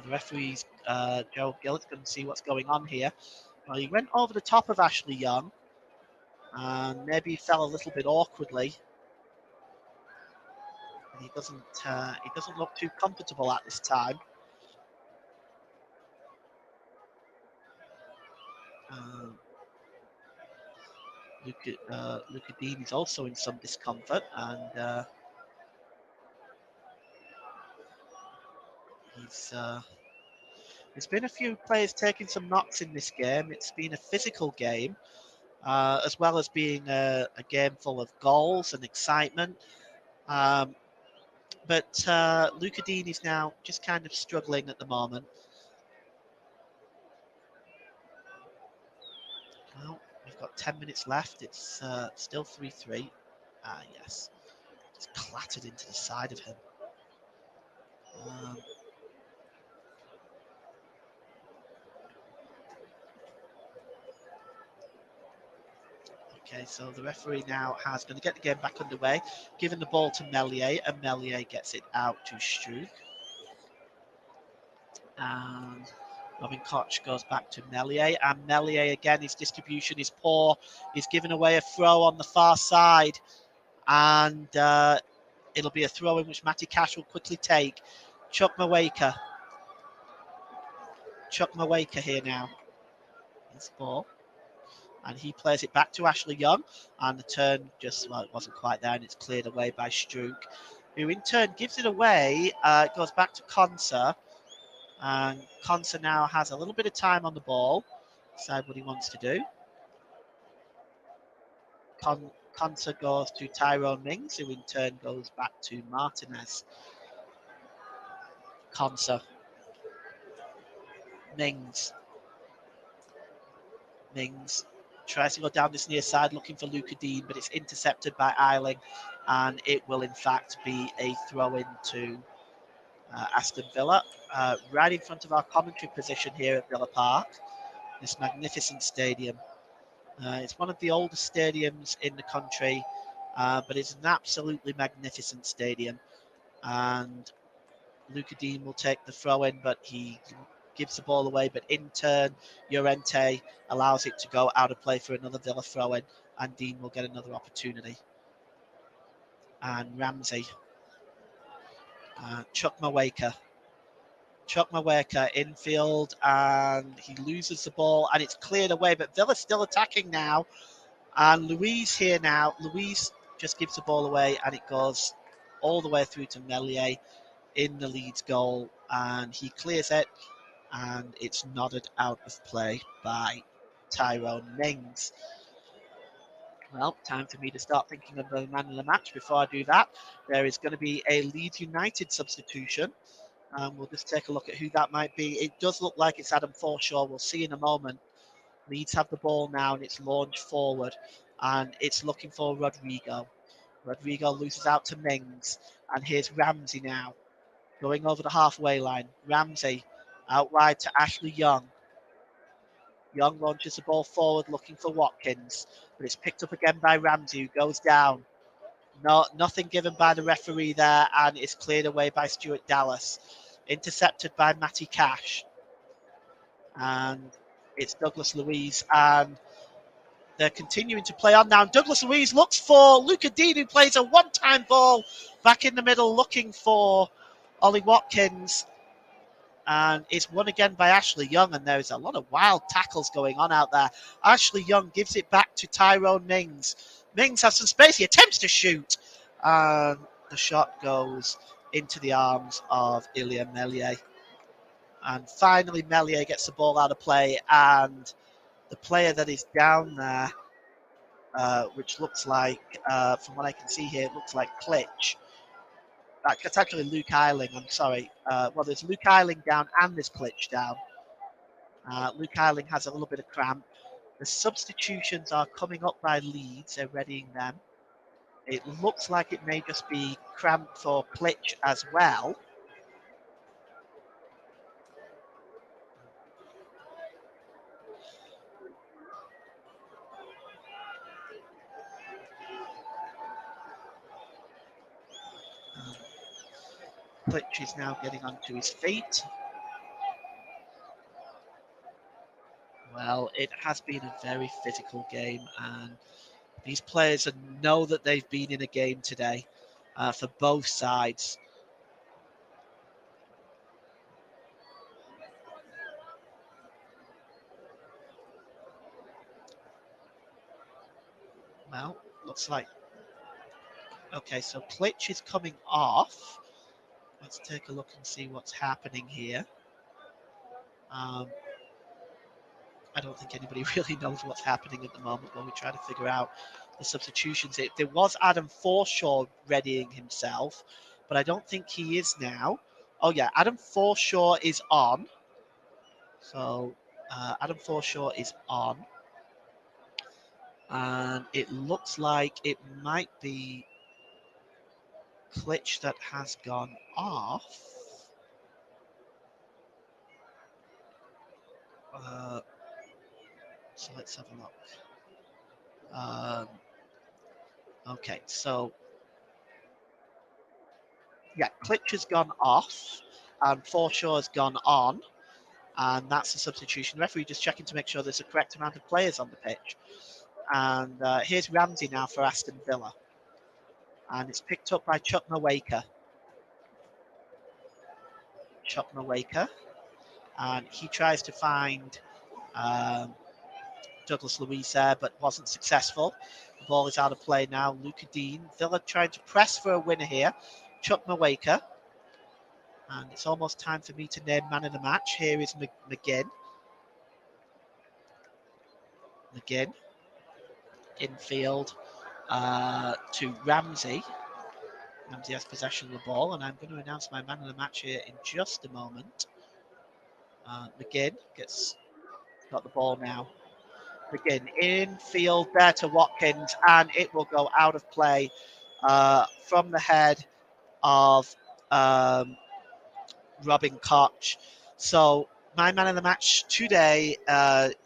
The referee's Joe Gillet's going to see what's going on here. Well, he went over the top of Ashley Young, and maybe he fell a little bit awkwardly. And he doesn't look too comfortable at this time. Luca Dean is also in some discomfort, and there's been a few players taking some knocks in this game. It's been a physical game, as well as being a game full of goals and excitement. But Luca Dean is now just kind of struggling at the moment. Well, we've got 10 minutes left. It's still 3-3. Ah, yes. Just clattered into the side of him. Okay, so the referee now has going to get the game back underway, giving the ball to Melier, and Melier gets it out to Struik. And Robin Koch goes back to Melier, and Melier again, his distribution is poor. He's given away a throw on the far side, and it'll be a throw in which Matty Cash will quickly take. Chuck Mweka here now. His ball. And he plays it back to Ashley Young, and the turn just, well, it wasn't quite there, and it's cleared away by Struik, who in turn gives it away. It goes back to Conser, and Conser now has a little bit of time on the ball, decide what he wants to do. Conser goes to Tyrone Mings, who in turn goes back to Martinez. Conser. Mings tries to go down this near side looking for Luca Dean, but it's intercepted by Eiling, and it will in fact be a throw in to Aston Villa, right in front of our commentary position here at Villa Park, this magnificent stadium. It's one of the oldest stadiums in the country, but it's an absolutely magnificent stadium. And Luca Dean will take the throw in, but he gives the ball away, but in turn, Llorente allows it to go out of play for another Villa throw in, and Dean will get another opportunity. And Ramsey, Chuck Mweka infield, and he loses the ball, and it's cleared away, but Villa's still attacking now, and Louise here now. Louise just gives the ball away, and it goes all the way through to Melier in the Leeds goal, and he clears it, and it's nodded out of play by Tyrone Mings. Well, time for me to start thinking of the man of the match. Before I do that, there is going to be a Leeds United substitution. We'll just take a look at who that might be. It does look like it's Adam Forshaw. We'll see in a moment. Leeds have the ball now, and it's launched forward, and it's looking for Rodrigo. Rodrigo loses out to Mings, and here's Ramsey now, going over the halfway line. Ramsey out wide to Ashley Young. Young launches the ball forward looking for Watkins, but it's picked up again by Ramsey, who goes down. Nothing given by the referee there, and it's cleared away by Stuart Dallas. Intercepted by Matty Cash. And it's Douglas Luiz, and they're continuing to play on now. And Douglas Luiz looks for Luca Dean, who plays a one-time ball back in the middle looking for Ollie Watkins. And it's won again by Ashley Young, and there's a lot of wild tackles going on out there. Ashley Young gives it back to Tyrone Mings. Mings has some space. He attempts to shoot, and the shot goes into the arms of Ilya Melier. And finally, Melier gets the ball out of play, and the player that is down there, which looks like, from what I can see here, it looks like Klitsch. That's actually Luke Eiling, I'm sorry. Well, there's Luke Eiling down and there's Klitsch down. Luke Eiling has a little bit of cramp. The substitutions are coming up by Leeds. They're readying them. It looks like it may just be cramped for Plitch as well. Plitch is now getting onto his feet. Well, it has been a very physical game, and these players know that they've been in a game today for both sides. Well, looks like... Okay, so Plitch is coming off. Let's take a look and see what's happening here. I don't think anybody really knows what's happening at the moment when we try to figure out the substitutions. There was Adam Forshaw readying himself, but I don't think he is now. Oh yeah, Adam Forshaw is on. So Adam Forshaw is on. And it looks like it might be Klitsch that has gone off. So let's have a look. Okay, so yeah, Klitsch has gone off and Forshaw has gone on, and that's the substitution. Referee just checking to make sure there's the correct amount of players on the pitch. And here's Ramsey now for Aston Villa, and it's picked up by Chuck Mawaker. And he tries to find Douglas Luiz there, but wasn't successful. The ball is out of play now. Luca Dean. Villa trying to press for a winner here. Chuck Mawaker. And it's almost time for me to name man of the match. Here is McGinn. Infield to Ramsey. Ramsey has possession of the ball, and I'm going to announce my man of the match here in just a moment. McGinn got the ball now. McGinn infield there to Watkins, and it will go out of play from the head of Robin Koch. So my man of the match today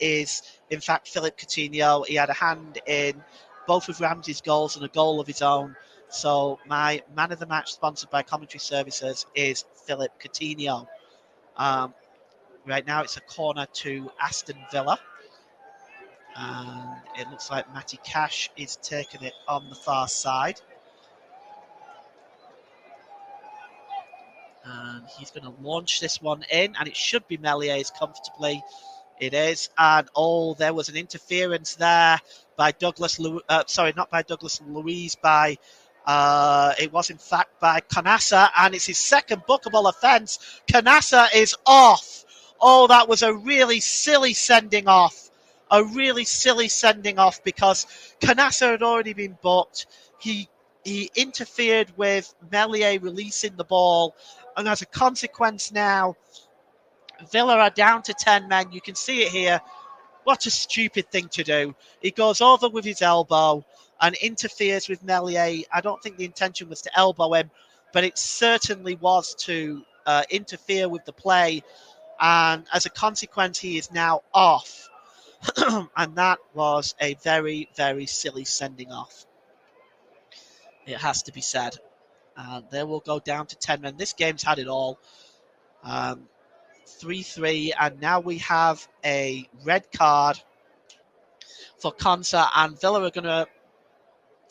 is, in fact, Philip Coutinho. He had a hand in both of Ramsey's goals and a goal of his own. So my man of the match, sponsored by Commentary Services, is Philip Coutinho. Right now it's a corner to Aston Villa. And it looks like Matty Cash is taking it on the far side. And he's going to launch this one in, and it should be Meliers comfortably. It is. And there was an interference there by Douglas. Not by Douglas Luiz. It was in fact by Canassa, and it's his second bookable offence. Canassa is off. Oh, that was a really silly sending off. Because Canassa had already been booked. He interfered with Melier releasing the ball, and as a consequence now, Villa are down to 10 men. You can see it here. What a stupid thing to do. He goes over with his elbow and interferes with Melier. I don't think the intention was to elbow him, but it certainly was to interfere with the play. And as a consequence, he is now off. And that was a very, very silly sending off. It has to be said. They will go down to 10 men. This game's had it all. 3-3, and now we have a red card for Konsa, and Villa are going to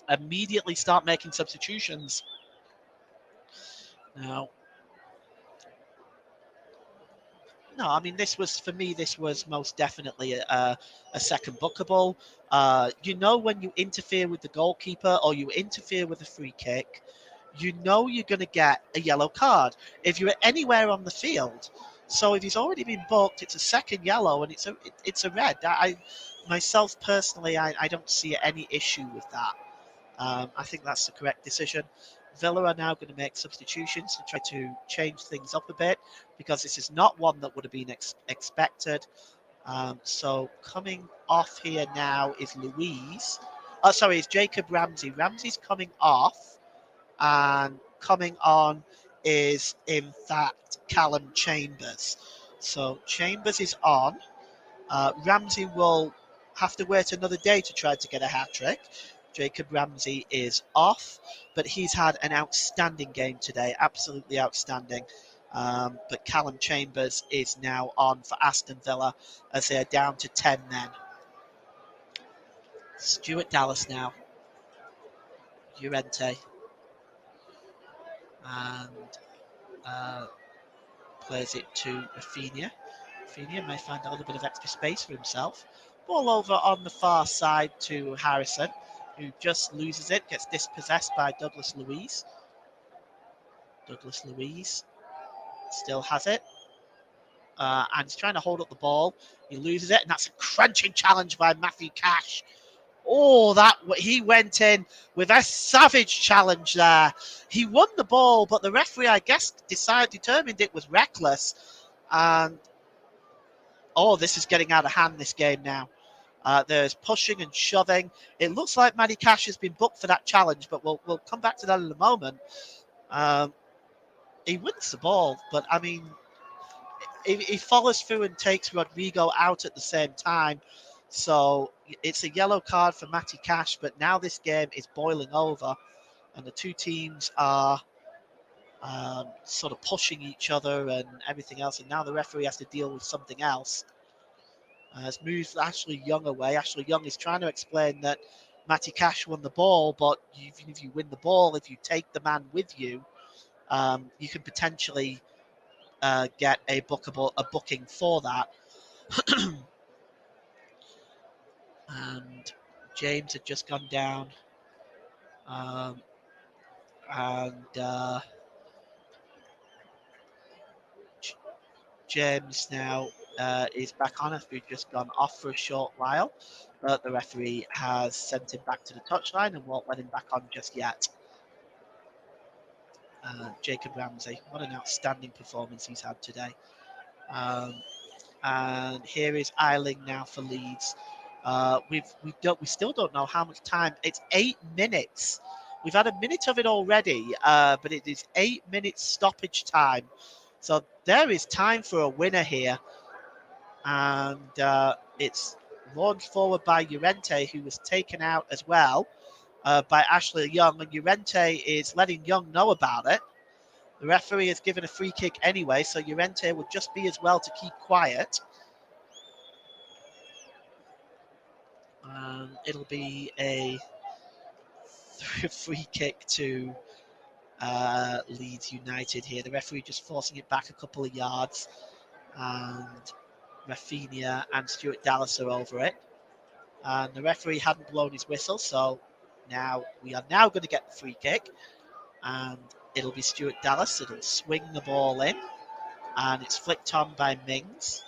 immediately start making substitutions. Now, no, I mean, this was most definitely a second bookable. When you interfere with the goalkeeper or you interfere with a free kick, you're going to get a yellow card if you're anywhere on the field. So if he's already been booked, it's a second yellow and it's a red. Myself personally, I don't see any issue with that. I think that's the correct decision. Villa are now going to make substitutions to try to change things up a bit, because this is not one that would have been expected. So coming off here now is Louise. Sorry, it's Jacob Ramsey. Ramsey's coming off, and coming on is in fact Callum Chambers. So Chambers is on. Ramsey will have to wait another day to try to get a hat trick. Jacob Ramsey is off, but he's had an outstanding game today, absolutely outstanding. But Callum Chambers is now on for Aston Villa as they are down to 10 men. Stuart Dallas now, Llorente, and uh, plays it to Rafinha. Rafinha may find a little bit of extra space for himself. Ball over on the far side to Harrison, who just loses it, gets dispossessed by Douglas Luiz. Douglas Luiz still has it, and he's trying to hold up the ball. He loses it, and that's a crunching challenge by Matthew Cash. Oh, that he went in with a savage challenge there. He won the ball, but the referee, I guess, determined it was reckless. And this is getting out of hand. This game now. There's pushing and shoving. It looks like Matty Cash has been booked for that challenge, but we'll come back to that in a moment. He wins the ball, but I mean, he follows through and takes Rodrigo out at the same time. So it's a yellow card for Matty Cash, but now this game is boiling over, and the two teams are sort of pushing each other and everything else. And now the referee has to deal with something else. Has moved Ashley Young away. Ashley Young is trying to explain that Matty Cash won the ball, but even if you win the ball, if you take the man with you, you can potentially get a booking for that. And James had just gone down, and James now is back on after he'd just gone off for a short while, but the referee has sent him back to the touchline and won't let him back on just yet. Jacob Ramsey, what an outstanding performance he's had today. And here is Eiling now for Leeds. We still don't know how much time. It's 8 minutes. We've had a minute of it already, but it is 8 minutes stoppage time. So there is time for a winner here, and it's launched forward by Llorente, who was taken out as well by Ashley Young, and Llorente is letting Young know about it. The referee has given a free kick anyway, so Llorente would just be as well to keep quiet. It'll be a free kick to Leeds United here. The referee just forcing it back a couple of yards, and Rafinha and Stuart Dallas are over it. And the referee hadn't blown his whistle, so now we are now going to get the free kick, and it'll be Stuart Dallas. It'll swing the ball in, and it's flicked on by Mings.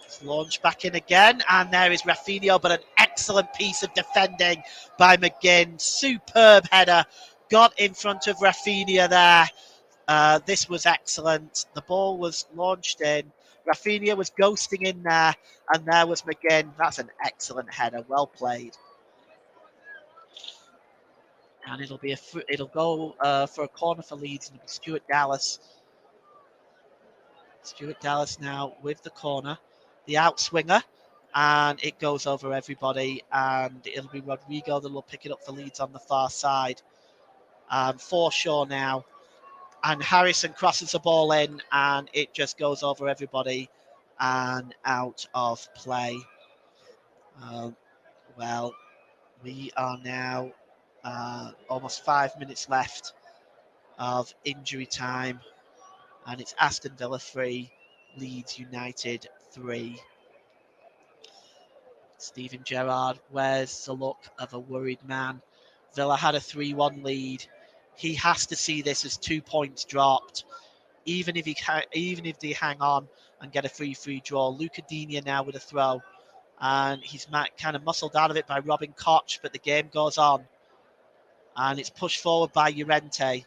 It's launched back in again, and there is Rafinha, but an excellent piece of defending by McGinn. Superb header, got in front of Rafinha there. This was excellent. The ball was launched in. Rafinha was ghosting in there, and there was McGinn. That's an excellent header, well played. And it'll go for a corner for Leeds, and it'll be Stuart Dallas. Stuart Dallas now with the corner, the outswinger, and it goes over everybody, and it'll be Rodrigo that will pick it up for Leeds on the far side. Forshaw now, and Harrison crosses the ball in, and it just goes over everybody and out of play. Well, we are now almost 5 minutes left of injury time, and it's Aston Villa 3, Leeds United 3. Steven Gerrard wears the look of a worried man. Villa had a 3-1 lead. He has to see this as 2 points dropped, even if they hang on and get a free draw. Luca Digne now with a throw, and he's kind of muscled out of it by Robin Koch, but the game goes on, and it's pushed forward by Llorente,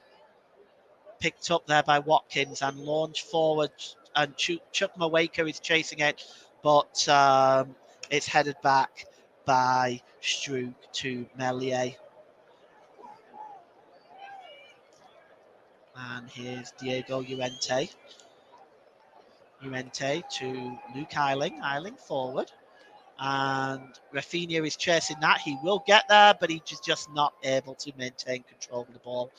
picked up there by Watkins, and launched forward, and Chuck Mweka is chasing it, but it's headed back by Struik to Melier. And here's Diego Llorente. Llorente to Luke Eiling. Eiling forward. And Rafinha is chasing that. He will get there, but he's just not able to maintain control of the ball.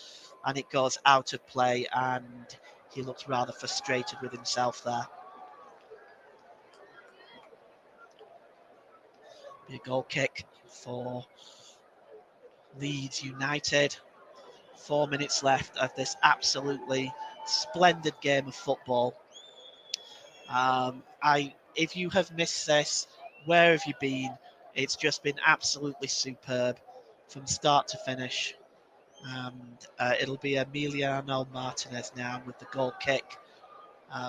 And it goes out of play, and he looks rather frustrated with himself there. Be a goal kick for Leeds United. 4 minutes left of this absolutely splendid game of football. If you have missed this, where have you been? It's just been absolutely superb from start to finish. And it'll be Emiliano Martinez now with the goal kick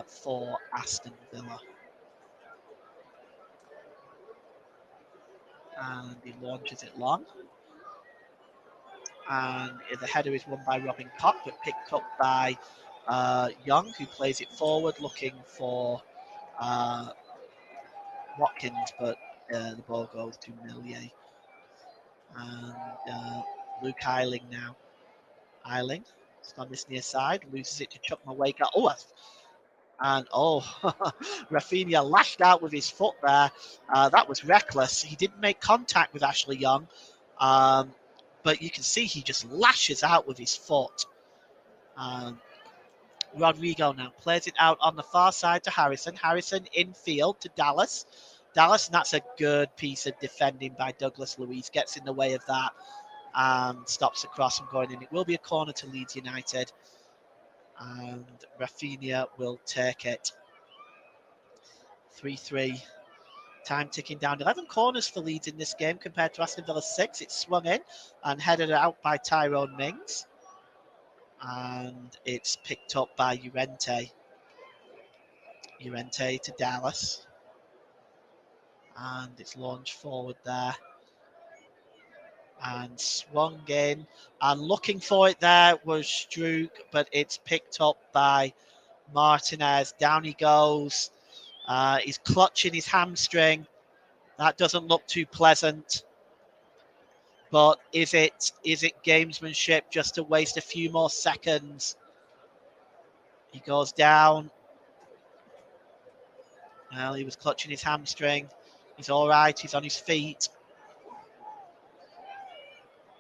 for Aston Villa. And he launches it long. And the header is won by Robin Koch, but picked up by Young, who plays it forward, looking for Watkins, but the ball goes to Melier. And Luke Eiling now. Eiling, it's on this near side, loses it to Chuck Mweka. Rafinha lashed out with his foot there. That was reckless. He didn't make contact with Ashley Young, but you can see he just lashes out with his foot. Rodrigo now plays it out on the far side to Harrison. Harrison infield to Dallas. And that's a good piece of defending by Douglas Luiz. Gets in the way of that and stops the cross from going in. It will be a corner to Leeds United. And Rafinha will take it. 3-3. Time ticking down. 11 corners for Leeds in this game compared to Aston Villa 6. It's swung in and headed out by Tyrone Mings. And it's picked up by Llorente. Llorente to Dallas. And it's launched forward there. And swung in. And looking for it there was Struik, but it's picked up by Martinez. Down he goes. He's clutching his hamstring. That doesn't look too pleasant. But is it gamesmanship just to waste a few more seconds? He goes down. Well, he was clutching his hamstring. He's all right. He's on his feet.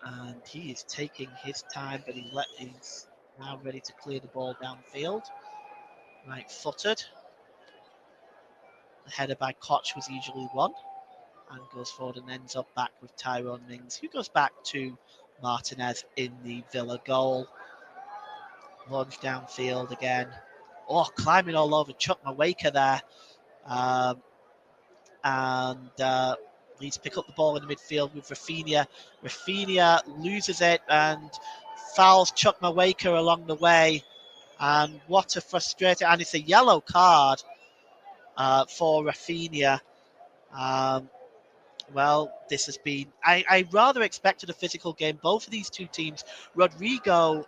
And he is taking his time, but he's now ready to clear the ball downfield. Right-footed. The header by Koch was easily won. And goes forward and ends up back with Tyrone Mings, who goes back to Martinez in the Villa goal. Launch downfield again. Climbing all over Chuck Mweka there. And Leeds pick up the ball in the midfield with Rafinha. Rafinha loses it and fouls Chuck Mweka along the way. And what a frustrating, and it's a yellow card for Rafinha. Well, this has been, I rather expected a physical game. Both of these two teams, Rodrigo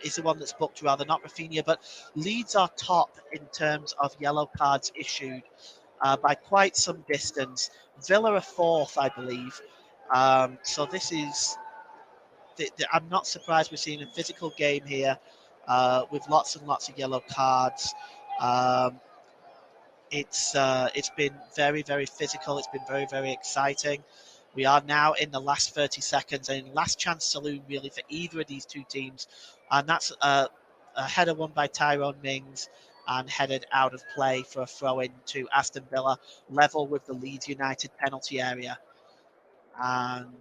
is the one that's booked rather, not Rafinha, but Leeds are top in terms of yellow cards issued by quite some distance. Villa are fourth, I believe. So this is, I'm not surprised we're seeing a physical game here with lots and lots of yellow cards. It's been very, very physical. It's been very, very exciting. We are now in the last 30 seconds and last chance saloon really for either of these two teams. And that's a header won by Tyrone Mings and headed out of play for a throw-in to Aston Villa, level with the Leeds United penalty area. And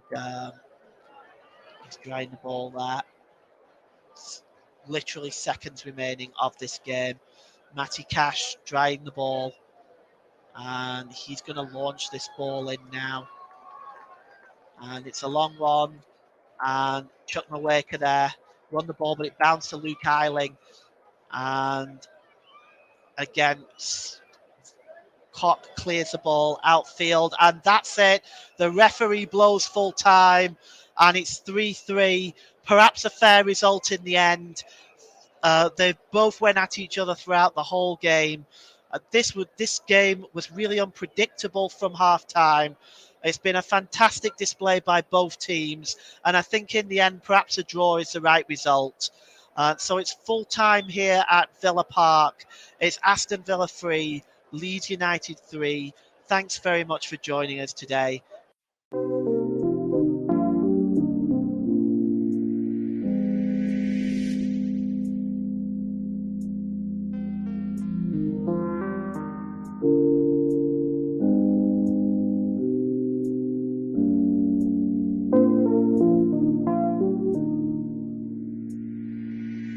he's drying the ball there. It's literally seconds remaining of this game. Matty Cash drying the ball. And he's going to launch this ball in now. And it's a long one. And Chuck Mweka there won the ball, but it bounced to Luke Eiling. And again, Koch clears the ball outfield. And that's it. The referee blows full time. And it's 3-3. Perhaps a fair result in the end. They both went at each other throughout the whole game. This game was really unpredictable from half time. It's been a fantastic display by both teams, and I think in the end, perhaps a draw is the right result. So it's full time here at Villa Park. It's Aston Villa 3, Leeds United 3. Thanks very much for joining us today.